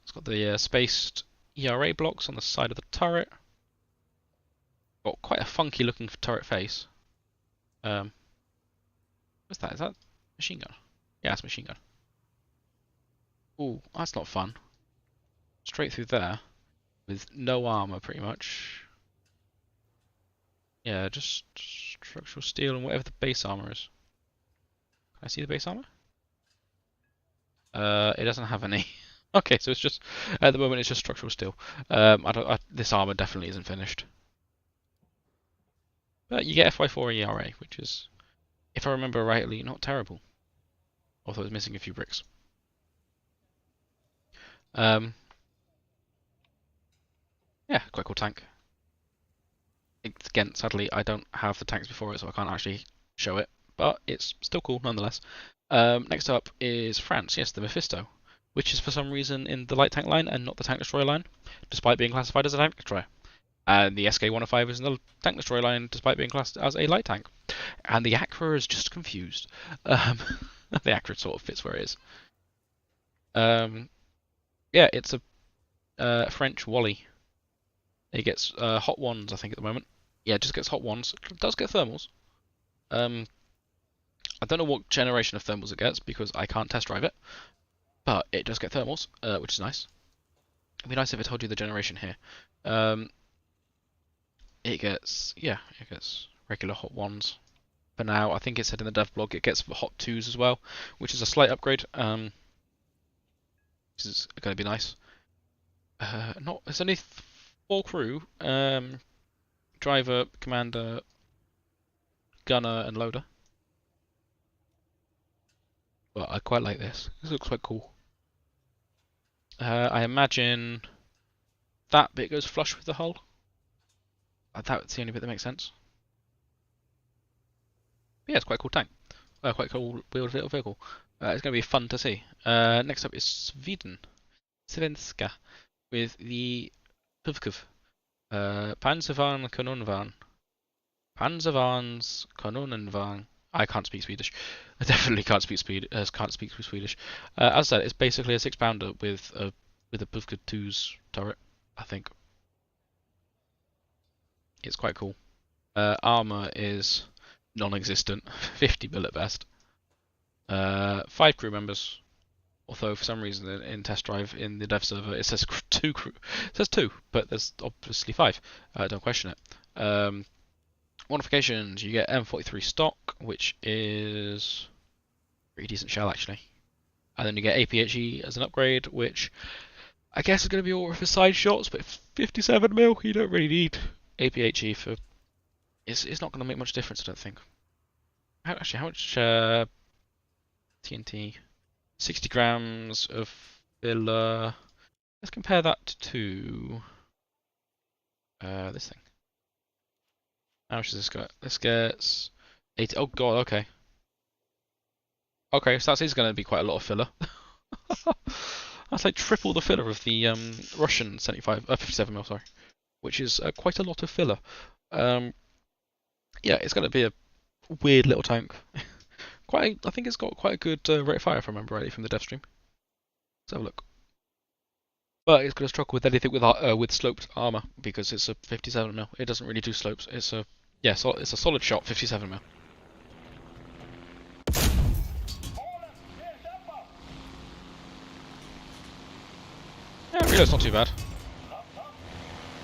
It's got the spaced ERA blocks on the side of the turret. Got quite a funky looking turret face. What's that? Is that machine gun? Yeah, it's a machine gun. Ooh, that's not fun. Straight through there with no armor, pretty much. Yeah, just structural steel and whatever the base armor is. Can I see the base armor? It doesn't have any. Okay, so it's just at the moment it's just structural steel. This armor definitely isn't finished. But you get FY4 ERA, which is, if I remember rightly, not terrible. Although it's missing a few bricks. Yeah, quite cool tank. Again, sadly, I don't have the tanks before it, so I can't actually show it. But it's still cool nonetheless. Next up is France. Yes, the Mephisto, which is for some reason in the light tank line and not the tank destroyer line, despite being classified as a tank destroyer. And the SK-105 is in the tank destroyer line, despite being classed as a light tank. And the Acra is just confused. The Acra sort of fits where it is. Yeah, it's a French Wally. It gets hot ones, I think, at the moment. Yeah, it just gets hot ones. It does get thermals. I don't know what generation of thermals it gets because I can't test drive it, but it does get thermals, which is nice. It'd be nice if it told you the generation here. It gets regular hot ones. For now, I think it said in the dev blog it gets hot 2s as well, which is a slight upgrade. This is going to be nice. It's only 4 crew, driver, commander, gunner, and loader. But I quite like this. This looks quite cool. I imagine that bit goes flush with the hull. That's the only bit that makes sense. But yeah, it's quite a cool tank. Quite a cool wheeled vehicle. It's going to be fun to see. Next up is Sweden. Svenska. With the Puvkov. Panzervagn Kanonvagn. Panzervagns Kanonenvagn. I can't speak Swedish. I definitely can't speak Swedish. As I said, it's basically a 6-pounder with a Puvka 2's turret, I think. It's quite cool. Armor is non-existent, 50 mil at best. 5 crew members. Although for some reason in test drive in the dev server it says 2 crew. It says 2, but there's obviously 5. Don't question it. Modifications, you get M43 stock, which is a pretty decent shell actually. And then you get APHE as an upgrade, which I guess is going to be all for side shots, but 57 mil, you don't really need APHE for. It's not going to make much difference, I don't think. How much TNT? 60 grams of filler. Let's compare that to this thing. How much does this get? This gets 80. Oh god, okay. Okay, so that is going to be quite a lot of filler. That's like triple the filler of the Russian 57 mil, sorry, which is quite a lot of filler. Yeah, it's going to be a weird little tank. I think it's got quite a good rate of fire, if I remember rightly from the dev stream. Let's have a look. But it's going to struggle with anything with sloped armor because it's a 57 mil. It doesn't really do slopes. It's a it's a solid shot 57 mil. Yeah, reload's not too bad.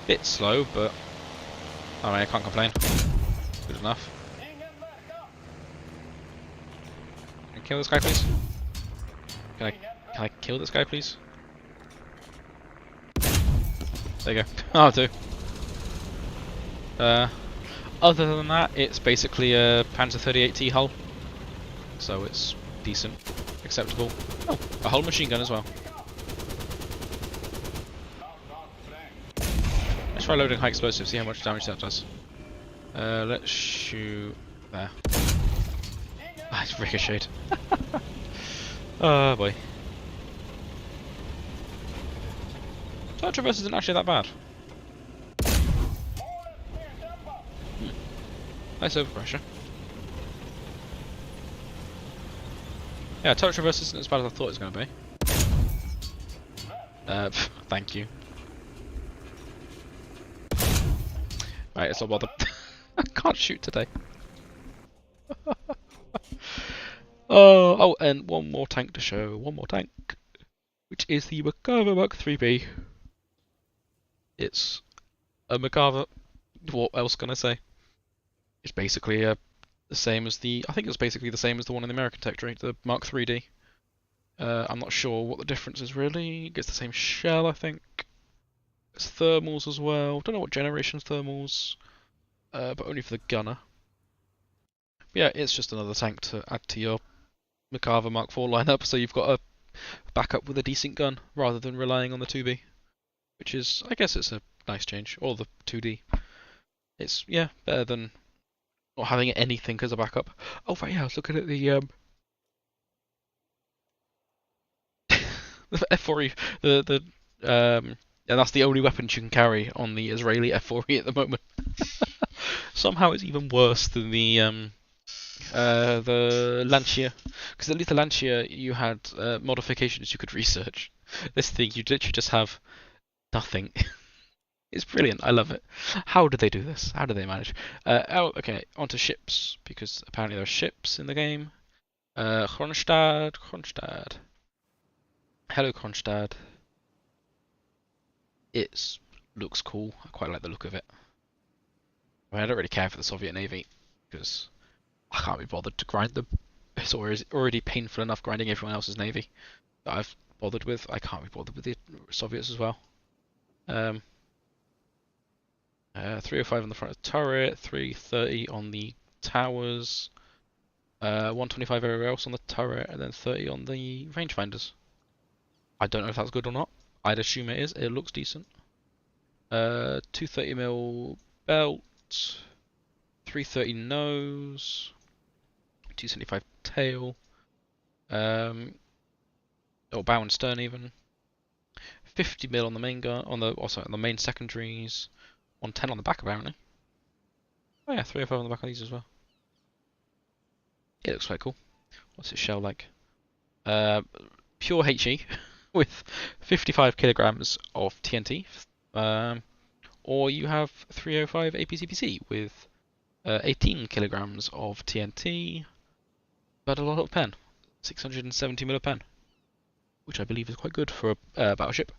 Bit slow, but I mean I can't complain. Good enough. Can I kill this guy, please? Can I kill this guy, please? There you go. I'll do. Other than that, it's basically a Panzer 38T hull, so it's decent, acceptable. Oh, a hull machine gun as well. Let's try loading high explosives, see how much damage that does. Let's shoot there. Ah, it's ricocheted. Oh boy. Turret traverse isn't actually that bad. Nice overpressure. Yeah, turret traverse isn't as bad as I thought it was going to be. Thank you. Right, it's not bother. I can't shoot today. Oh, and one more tank to show. One more tank, which is the Merkava Mark 3B. It's a Merkava. What else can I say? It's basically the same as the. I think it's basically the same as the one in the American tech tree, the Mark 3D. I'm not sure what the difference is really. It gets the same shell, I think. It's thermals as well. Don't know what generation's thermals, but only for the gunner. But yeah, it's just another tank to add to your Merkava Mark 4 lineup, so you've got a backup with a decent gun rather than relying on the 2B, which is, I guess, it's a nice change. Or the 2D. It's better than not having anything as a backup. Oh right, yeah, I was looking at the the F4E, and that's the only weapons you can carry on the Israeli F4E at the moment. Somehow it's even worse than the Lancia, because at least the Lancia you had modifications you could research. This thing you literally just have nothing. It's brilliant. I love it. How do they do this? How do they manage? Okay, onto ships, because apparently there are ships in the game. Kronstadt. Hello, Kronstadt. It looks cool. I quite like the look of it. I mean, I don't really care for the Soviet Navy, because I can't be bothered to grind them. It's already painful enough grinding everyone else's navy that I've bothered with. I can't be bothered with the Soviets as well. 305 on the front of the turret, 330 on the towers, 125 everywhere else on the turret, and then 30 on the rangefinders. I don't know if that's good or not. I'd assume it is. It looks decent. 230mm belt, 330 nose, 275 tail, or bow and stern even. 50mm on the main gun, on the main secondaries. 110 on the back apparently. Oh yeah, 305 on the back of these as well. It looks quite cool. What's its shell like? Pure HE with 55 kilograms of TNT. Or you have 305 APCPC with 18 kilograms of TNT, but a lot of pen. 670mm pen, which I believe is quite good for a battleship.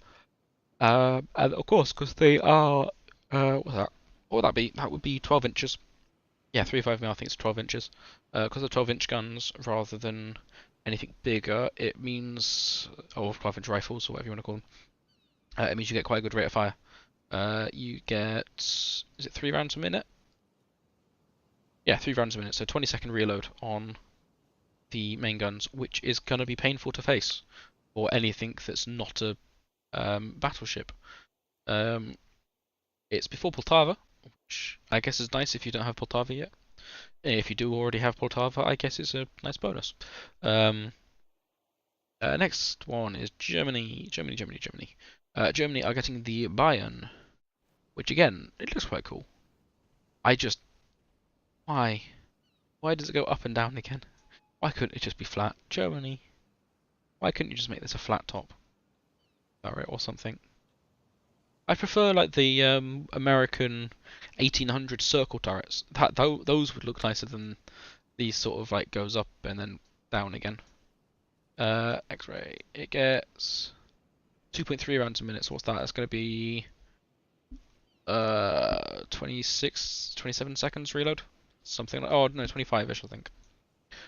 And of course, because they are, what's that? What would that be? That would be 12 inches. Yeah, 3.5mm, I think it's 12 inches. Because of 12-inch guns rather than anything bigger, it means, or 12-inch rifles, or whatever you want to call them, it means you get quite a good rate of fire. You get, is it 3 rounds a minute? Yeah, 3 rounds a minute, so 20-second reload on the main guns, which is going to be painful to face for anything that's not a battleship. It's before Poltava, which I guess is nice if you don't have Poltava yet. If you do already have Poltava, I guess it's a nice bonus. Next one is Germany. Germany are getting the Bayern, which again, it looks quite cool. Why? Why does it go up and down again? Why couldn't it just be flat? Germany. Why couldn't you just make this a flat top? Alright, or something. I prefer like the American 1800 circle turrets. Those would look nicer than these sort of like goes up and then down again. X-ray. It gets 2.3 rounds a minute. So what's that? That's going to be 27 seconds reload. Something like, oh no, 25ish I think.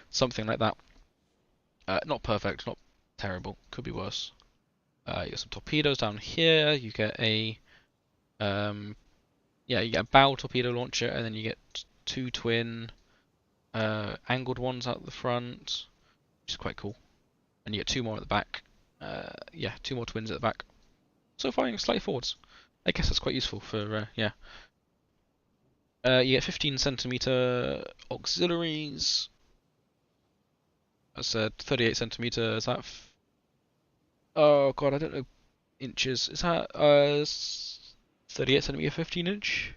Something like that. Not perfect, not terrible. Could be worse. You got some torpedoes down here. You get a yeah, you get a bow torpedo launcher, and then you get two twin angled ones out the front, which is quite cool. And you get two more at the back. Yeah, two more twins at the back. So firing slightly forwards. I guess that's quite useful for yeah. You get 15 centimeter auxiliaries. That's 38 centimeter. Is that? Oh god, I don't know inches. Is that 38 centimeter 15 inch?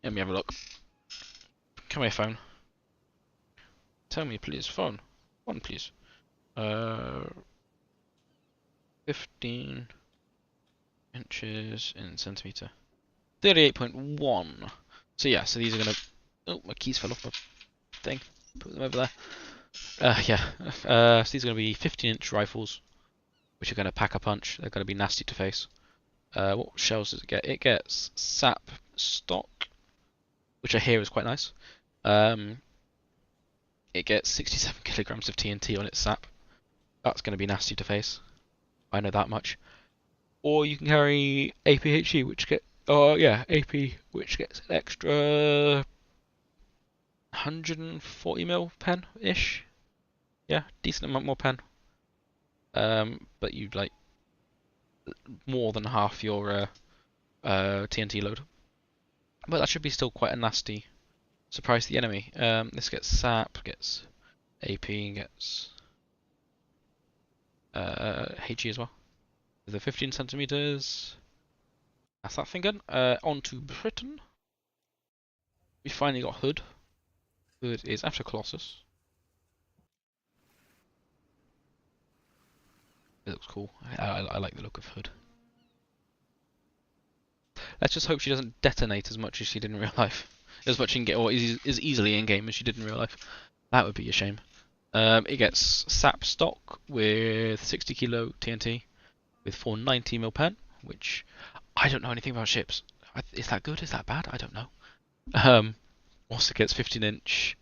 Let me have a look. Come here, phone. Tell me, please, phone. One, please. 15 inches in centimeter. 38.1. So yeah, so these are gonna. Oh, my keys fell off my thing. Put them over there. Yeah. So these are gonna be 15-inch rifles, which are gonna pack a punch. They're gonna be nasty to face. What shells does it get? It gets sap stock, which I hear is quite nice. It gets 67 kilograms of TNT on its sap. That's going to be nasty to face. I know that much. Or you can carry APHE, which get AP, which gets an extra 140 mil pen ish. Yeah, decent amount more pen. But you'd like more than half your TNT load. But that should be still quite a nasty surprise to the enemy. This gets sap, gets AP, gets HE as well. The 15 centimeters. That's that thing done. On to Britain. We finally got Hood. Hood is after Colossus. It looks cool. I like the look of Hood. Let's just hope she doesn't detonate as much as she did in real life. As much in game, or as easily in game as she did in real life. That would be a shame. It gets sap stock with 60 kilo TNT with 490 mil pen, which I don't know anything about ships. Is that good? Is that bad? I don't know. Also gets 15-inch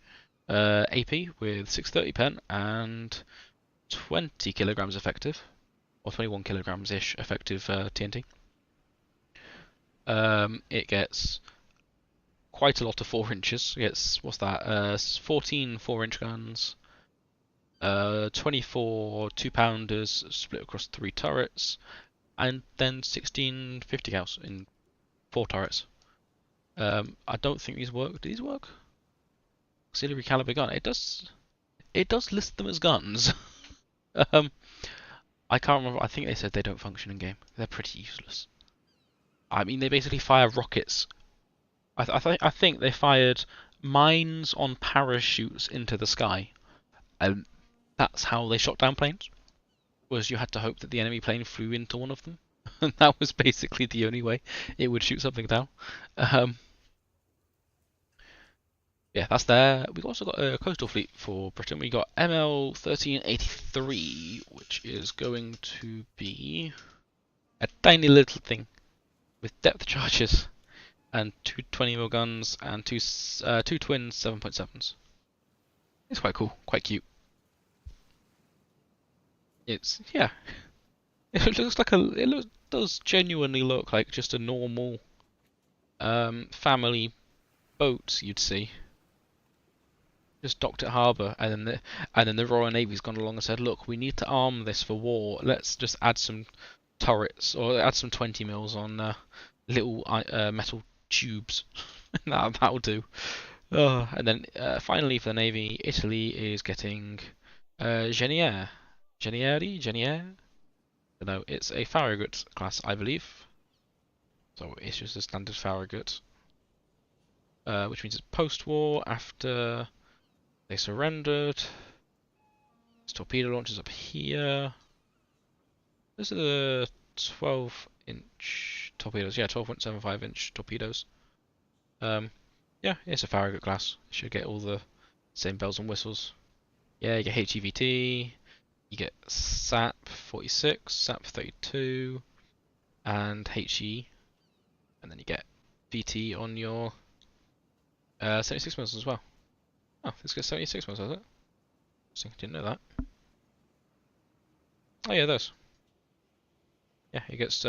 AP with 630 pen and 20 kilograms effective, or 21 kilograms ish effective TNT. It gets quite a lot of 4 inches. It gets, what's that? 14 4-inch guns, 24 2-pounders split across 3 turrets, and then 16 50 cals in 4 turrets. I don't think these work. Do these work? Auxiliary caliber gun. It does. It does list them as guns. I can't remember. I think they said they don't function in game. They're pretty useless. I mean, they basically fire rockets. I think they fired mines on parachutes into the sky, and that's how they shot down planes. Was you had to hope that the enemy plane flew into one of them, and that was basically the only way it would shoot something down. Yeah, that's there. We've also got a coastal fleet for Britain. We got ML 1383, which is going to be a tiny little thing with depth charges and two 20mm guns and two twin 7.7s. It's quite cool, quite cute. It's yeah. It looks like does genuinely look like just a normal family boat you'd see. Just docked at harbour, and then the Royal Navy's gone along and said, "Look, we need to arm this for war. Let's just add some turrets or add some 20 mils on little metal tubes. That'll do." And then finally for the Navy, Italy is getting Geniere. Geniere? No, it's a Farragut class, I believe. So it's just a standard Farragut, which means it's post-war after they surrendered. This torpedo launches up here. Those are the 12-inch torpedoes. Yeah, 12.75-inch torpedoes. Yeah, it's a Farragut class. Should get all the same bells and whistles. Yeah, you get HEVT, you get SAP 46, SAP 32, and HE, and then you get VT on your 76 mils as well. Oh, this gets 76 mils, does it? I didn't know that. Oh yeah, those. Yeah, it gets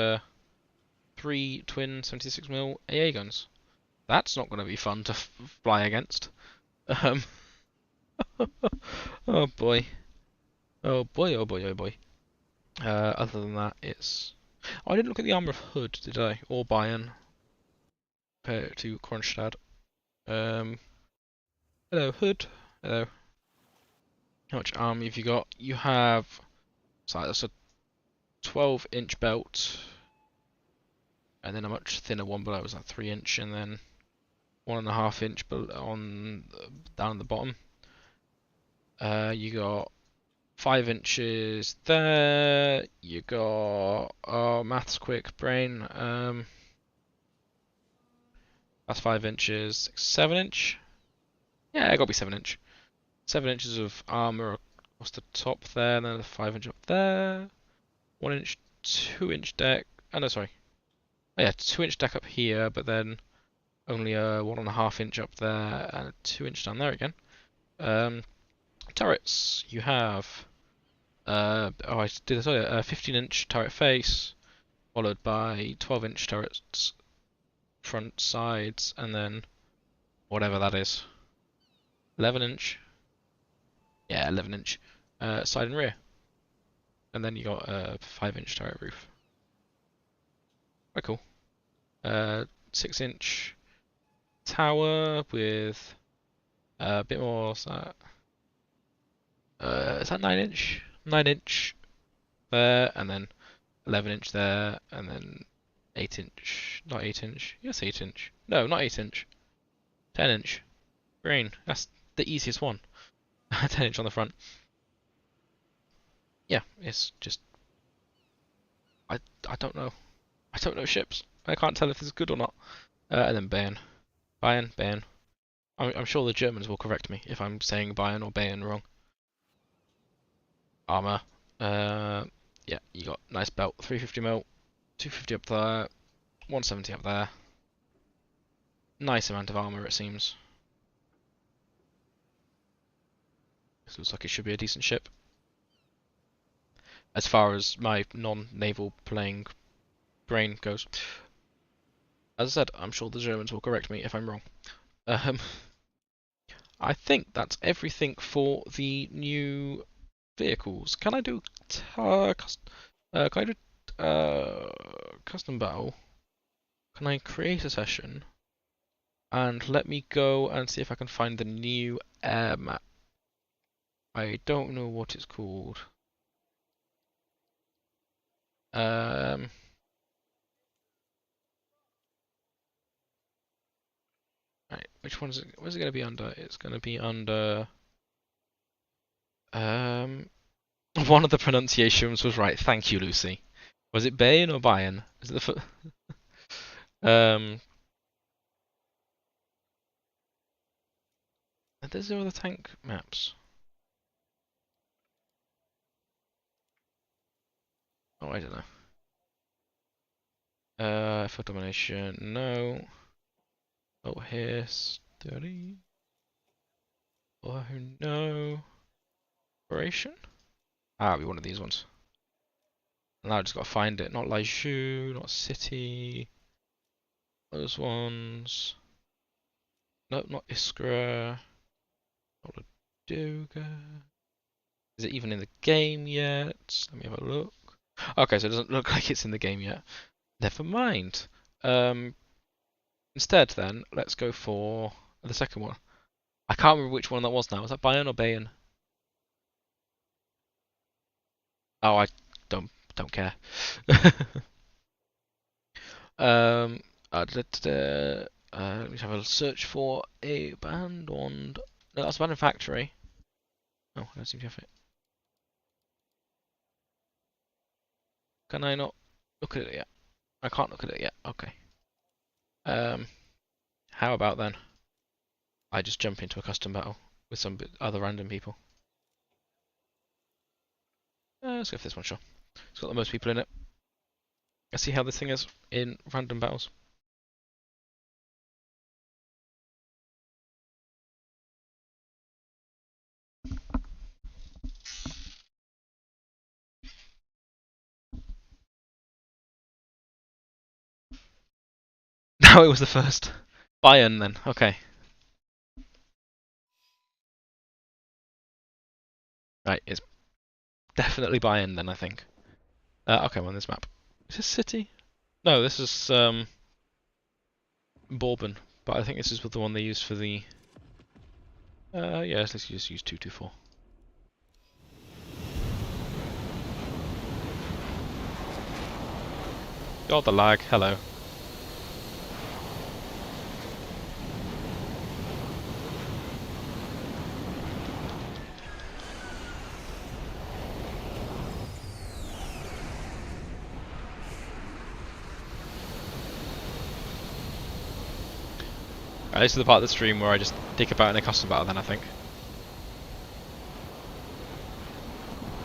3 twin 76mm AA guns. That's not going to be fun to fly against. Um, oh boy. Oh boy, oh boy, oh boy. Other than that, it's... Oh, I didn't look at the armor of Hood, did I? Or Bayern. Compared to Kronstadt. Hello, Hood. Hello. How much armor have you got? You have... Sorry, that's a 12-inch belt. And then a much thinner one below. Is that 3-inch? And then 1.5-inch on down at the bottom. You got 5 inches there. You got maths quick brain. That's 5 inches. 7-inch. Yeah, it got to be 7-inch. 7 inches of armor across the top there, and then a 5-inch up there. 1-inch, 2-inch deck. Oh no, sorry. Oh yeah, 2-inch deck up here, but then only a 1.5-inch up there and a 2-inch down there again. Turrets. You have. Oh, I did this earlier. A 15-inch turret face, followed by 12-inch turrets, front, sides, and then whatever that is. 11-inch. Yeah, 11-inch. Side and rear. And then you got a 5-inch turret roof. Quite cool. 6-inch tower with a bit more. Is that 9-inch? 9-inch there, and then 11-inch there, and then 8-inch. Not 8-inch. Yes, 8-inch. No, not 8-inch. 10-inch. Green. That's the easiest one. 10-inch on the front. Yeah, it's just. I don't know. I don't know ships. I can't tell if this is good or not. And then Bayern. Bayern. I'm sure the Germans will correct me if I'm saying Bayern or Bayern wrong. Armor. Yeah, you got nice belt. 350mm, 250 up there, 170 up there. Nice amount of armor, it seems. This looks like it should be a decent ship. As far as my non-naval playing brain goes. As I said, I'm sure the Germans will correct me if I'm wrong. I think that's everything for the new vehicles. Can I do custom battle? Can I create a session? And let me go and see if I can find the new air map. I don't know what it's called. Right, which one is it? Where's it going to be under? It's going to be under. One of the pronunciations was right. Thank you, Lucy. Was it Bayern or Bayern? Is it There's no other tank maps. Oh, I don't know. For domination, no. Oh, here, study. Oh no. Operation? Ah, it'll be one of these ones. And now I just gotta find it. Not Laiju, not City. Those ones. Nope, not Iskra. Not Ladoga. Is it even in the game yet? Let me have a look. Okay, so it doesn't look like it's in the game yet. Never mind. Instead then, let's go for the second one. I can't remember which one that was now. Was that Bayern or Bayern? Oh, I don't care. Let me have a search for a abandoned. No, that's abandoned factory. Oh, I don't seem to have it. Can I not look at it yet? I can't look at it yet. Okay. How about then? I just jump into a custom battle with some other random people. Let's go for this one, sure. It's got the most people in it. Let's see how this thing is in random battles. Oh, it was the first. Bayern then. Okay. Right, it's definitely Bayern then, I think. Okay, well, on this map. Is this City? No, this is Bourbon. But I think this is the one they used for the... yeah, let's just use 224. God, the lag. Hello. This is the part of the stream where I just take about in a custom battle then, I think.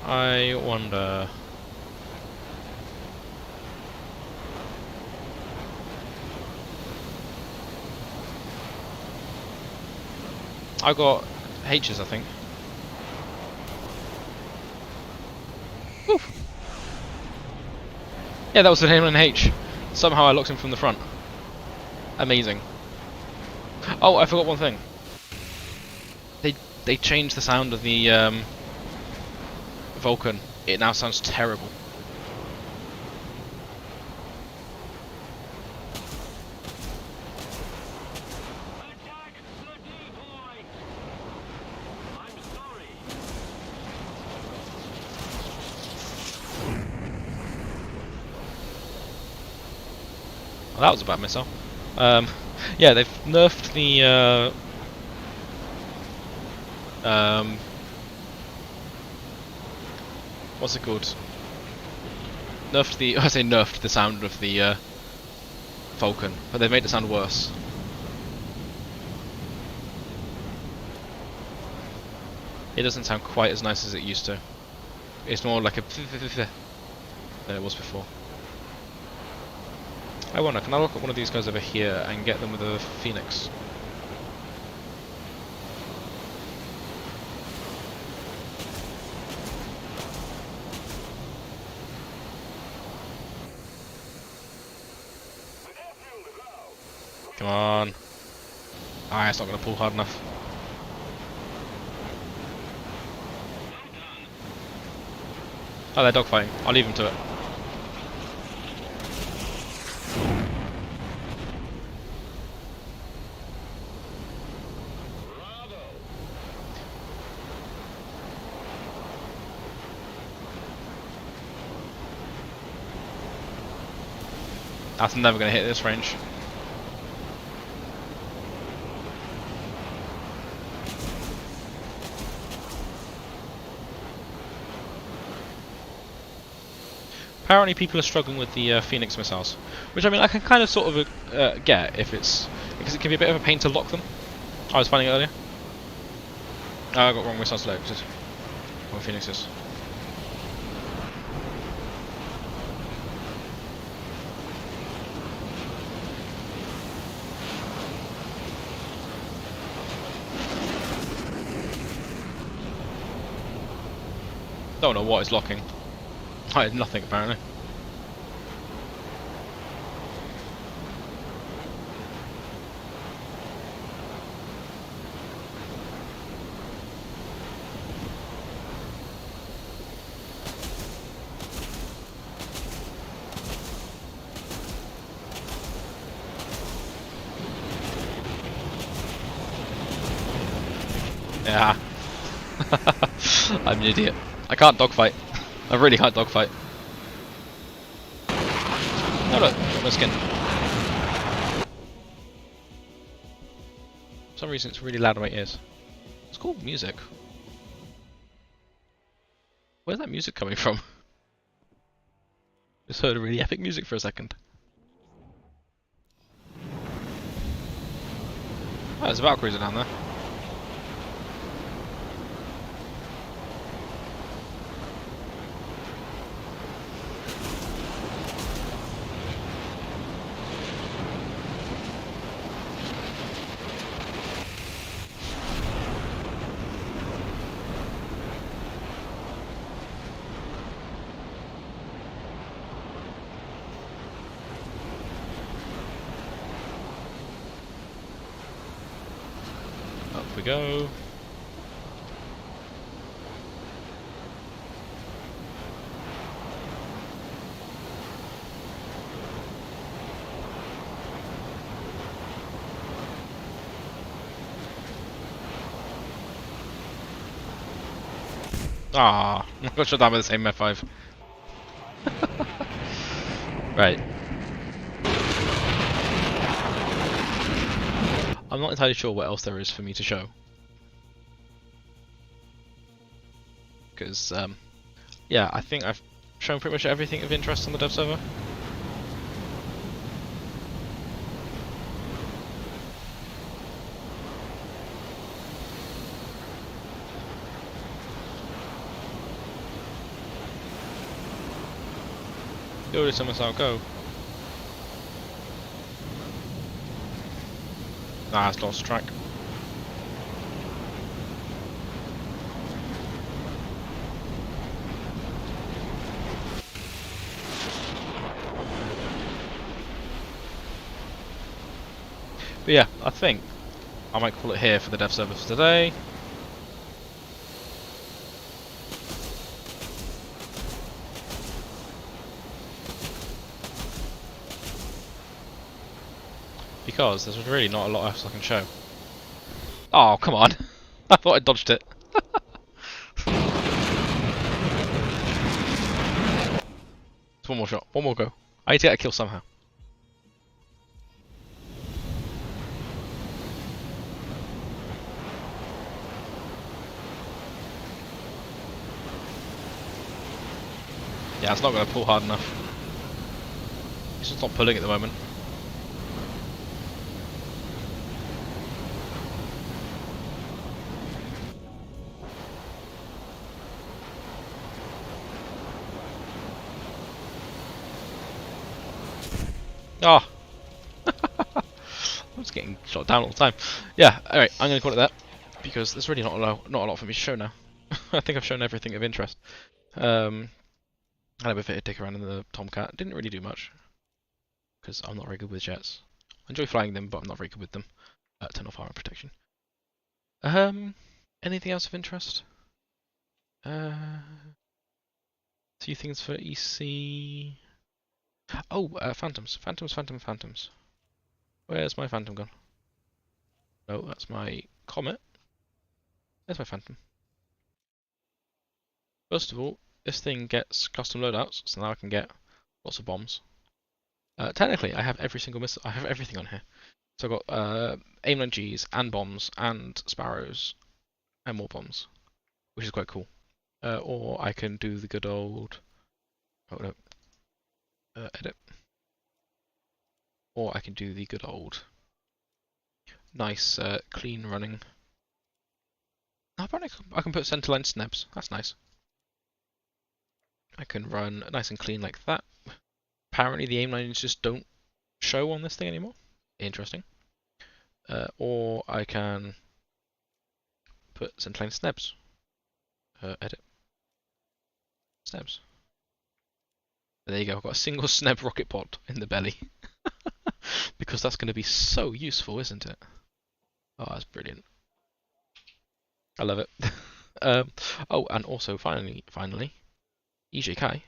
I wonder... I got H's, I think. Oof. Yeah, that was an him and H. Somehow I locked him from the front. Amazing. Oh, I forgot one thing. They changed the sound of the Vulcan. It now sounds terrible. Attack the D-point! I'm sorry. Well, that was a bad missile. Yeah, they've nerfed the what's it called? Nerfed the I say nerfed the sound of the Vulcan, but they've made it sound worse. It doesn't sound quite as nice as it used to. It's more like a than it was before. I wonder, can I look at one of these guys over here and get them with a Phoenix? Come on. Ah, it's not going to pull hard enough. Oh, they're dogfighting. I'll leave them to it. That's never going to hit this range. Apparently people are struggling with the Phoenix missiles, which I mean I can kind of sort of get if it's because it can be a bit of a pain to lock them. I was finding it earlier. Oh, I got wrong missile selected. Wrong Phoenixes. Don't know what is locking. I had nothing apparently. Yeah. I'm an idiot. I can't dogfight. I really can't dogfight. Oh look, got my skin. For some reason it's really loud in my ears. It's called music. Where's that music coming from? Just heard a really epic music for a second. Oh, there's a Valkyrie down there. we go. Ah, I got shot down by the same F5. Right. I'm not entirely sure what else there is for me to show. Because, yeah, I think I've shown pretty much everything of interest on the dev server. Go to somersault, go. Ah, it's lost track. But yeah, I think I might call it here for the dev server for today. Because there's really not a lot else I can show. Oh, come on. I thought I dodged it. It's one more shot. One more go. I need to get a kill somehow. Yeah, it's not going to pull hard enough. It's just not pulling at the moment. Ah! I was getting shot down all the time. Yeah, alright, I'm going to call it that. Because there's really not a lot for me to show now. I think I've shown everything of interest. I had a bit of a dick around in the Tomcat. Didn't really do much. Because I'm not very good with jets. I enjoy flying them, but I'm not very good with them. Turn off armor protection. Anything else of interest? Few things for EC. Oh, phantoms. Phantoms. Where's my phantom gone? No, that's my comet. There's my phantom. First of all, this thing gets custom loadouts, so now I can get lots of bombs. Technically, I have every single missile. I have everything on here. So I've got AIM-9Gs and bombs and sparrows and more bombs, which is quite cool. Or I can do the good old. Oh no. Edit. Or I can do the good old. Nice, clean running. Apparently I can put centerline snebs. That's nice. I can run nice and clean like that. Apparently the aim lines just don't show on this thing anymore. Interesting. Or I can put centerline snebs. Edit. Snebs. There you go. I've got a single sneb rocket pod in the belly. Because that's going to be so useful, isn't it? Oh, that's brilliant. I love it. Oh, and also finally, EJK.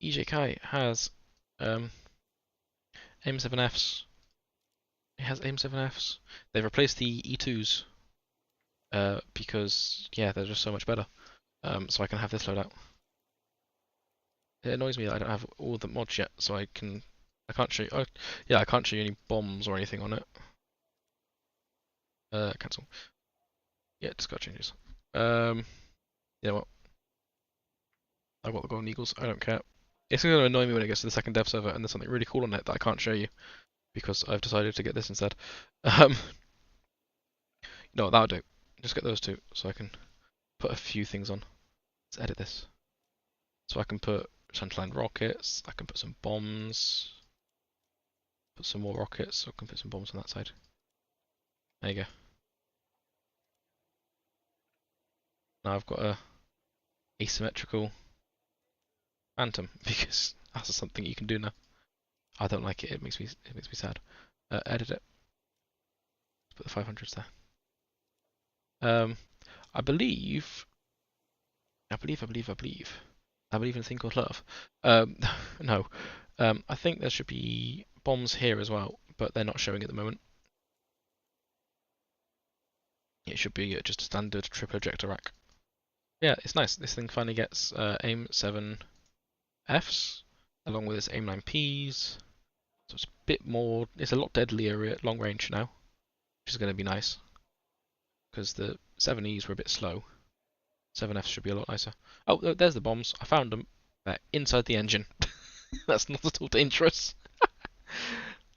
EJK has AIM-7Fs. It has AIM-7Fs. They've replaced the E2s because yeah, they're just so much better. So I can have this loadout. It annoys me that I don't have all the mods yet, so I can't show you. Oh, yeah, I can't show you any bombs or anything on it. Cancel. Yeah, just got changes. You know what? I've got the golden eagles. I don't care. It's going to annoy me when it gets to the second dev server and there's something really cool on it that I can't show you because I've decided to get this instead. No, that'll do. Just get those two so I can put a few things on. Let's edit this. So I can put centerline rockets. I can put some bombs. Put some more rockets. So I can put some bombs on that side. There you go. Now I've got a asymmetrical phantom because that's something you can do now. I don't like it. It makes me sad. Edit it. Put the 500s there. I believe in a thing called love. No. I think there should be bombs here as well, but they're not showing at the moment. It should be just a standard triple ejector rack. Yeah, it's nice. This thing finally gets AIM 7Fs along with its AIM 9Ps. So it's a bit more. It's a lot deadlier at long range now, which is going to be nice because the 7Es were a bit slow. 7Fs should be a lot nicer. Oh, there's the bombs. I found them. They're inside the engine. That's not at all dangerous.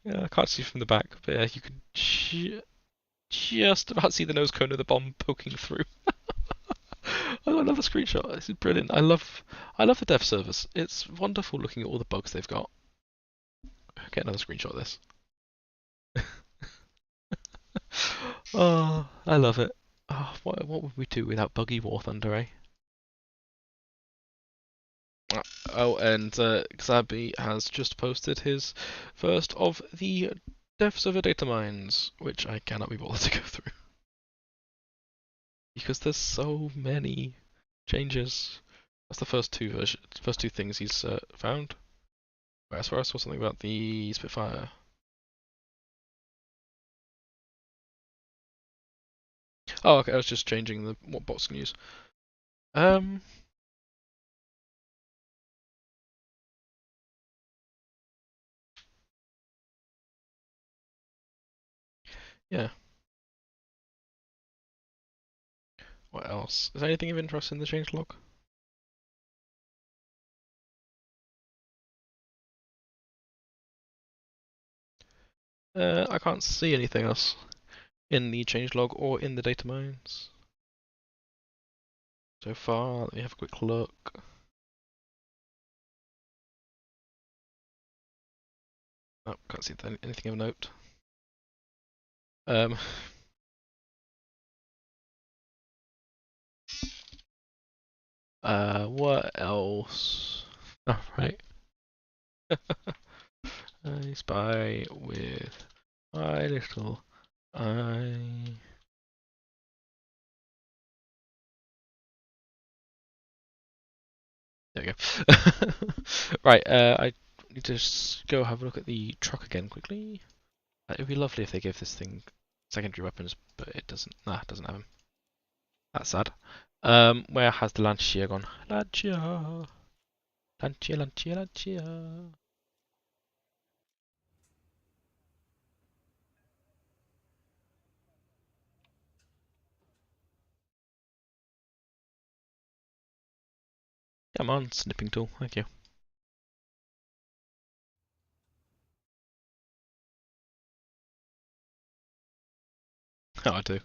Yeah, I can't see from the back, but yeah, you can just about see the nose cone of the bomb poking through. I got another screenshot. This is brilliant. I love the dev service. It's wonderful looking at all the bugs they've got. Get another screenshot of this. Oh, I love it. Oh, what would we do without Buggy War Thunder, eh? Oh, and Xabi has just posted his first of the dev server data mines, which I cannot be bothered to go through. Because there's so many changes. That's the first two things he's found. Whereas I saw something about the Spitfire. Oh, okay, I was just changing what bots can use. Yeah. What else? Is there anything of interest in the changelog? I can't see anything else in the changelog or in the data mines so far. Let me have a quick look. Oh, can't see anything of note. What else? Oh, right. I spy with my little eye. There we go. Right, I need to just go have a look at the truck again quickly. It would be lovely if they gave this thing secondary weapons, but it doesn't. Nah, it doesn't have them. That's sad. Where has the Lancia gone? Lancia! Lancia, Lancia, Lancia! Come on, snipping tool, thank you. Oh, I do.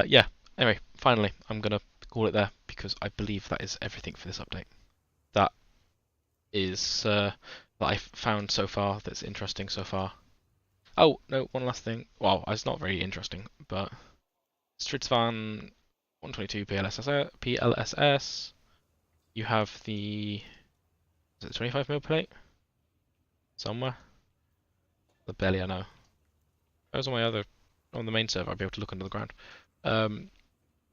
Yeah, anyway, finally, I'm gonna call it there because I believe that is everything for this update. That is that I've found so far that's interesting so far. Oh, no, one last thing. Well, it's not very interesting, but Stridsvan 122 PLSS. You have the 25mm plate somewhere. Barely I know. That was on the main server. I'll be able to look under the ground.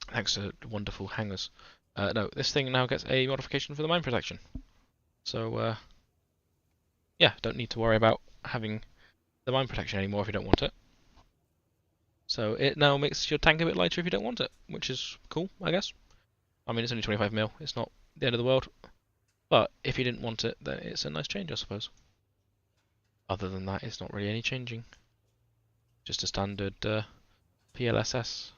Thanks to wonderful hangers. No, this thing now gets a modification for the mine protection. So yeah, don't need to worry about having the mine protection anymore if you don't want it. So it now makes your tank a bit lighter if you don't want it, which is cool, I guess. I mean, it's only 25mm. It's not the end of the world. But if you didn't want it, then it's a nice change, I suppose. Other than that, it's not really any changing. Just a standard PLSS.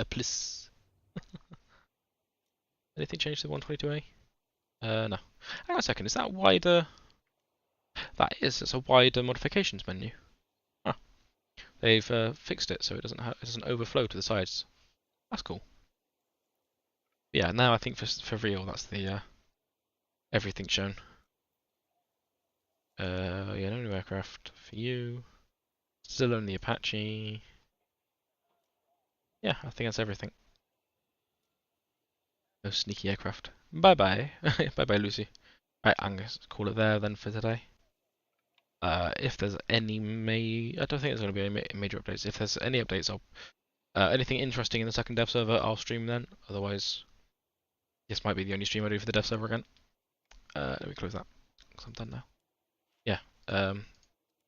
Plus. Anything changed to the 122A? No. Hang on a second, is that wider? That is, it's a wider modifications menu. Huh. They've fixed it so it doesn't overflow to the sides. That's cool. Yeah, now I think for real, that's the everything shown. Yeah, no new aircraft for you. Still only Apache. Yeah, I think that's everything. No sneaky aircraft. Bye bye. Bye bye, Lucy. Right, I'm going to call it there then for today. If there's any I don't think there's going to be any major updates. If there's any updates, anything interesting in the second dev server, I'll stream then. Otherwise, this might be the only stream I do for the dev server again. Let me close that, because I'm done now. Yeah,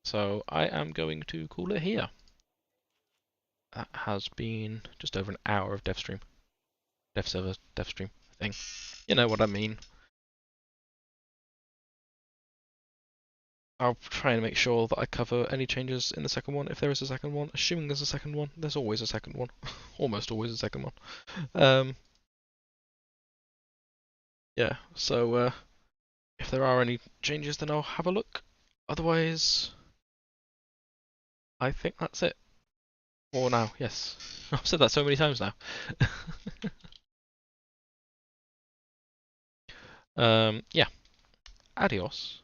so I am going to call it here. That has been just over an hour of dev stream. Dev server, dev stream thing. You know what I mean. I'll try and make sure that I cover any changes in the second one, if there is a second one. Assuming there's a second one, there's always a second one. Almost always a second one. Yeah, so if there are any changes, then I'll have a look. Otherwise, I think that's it. Or now, yes. I've said that so many times now. Yeah. Adios.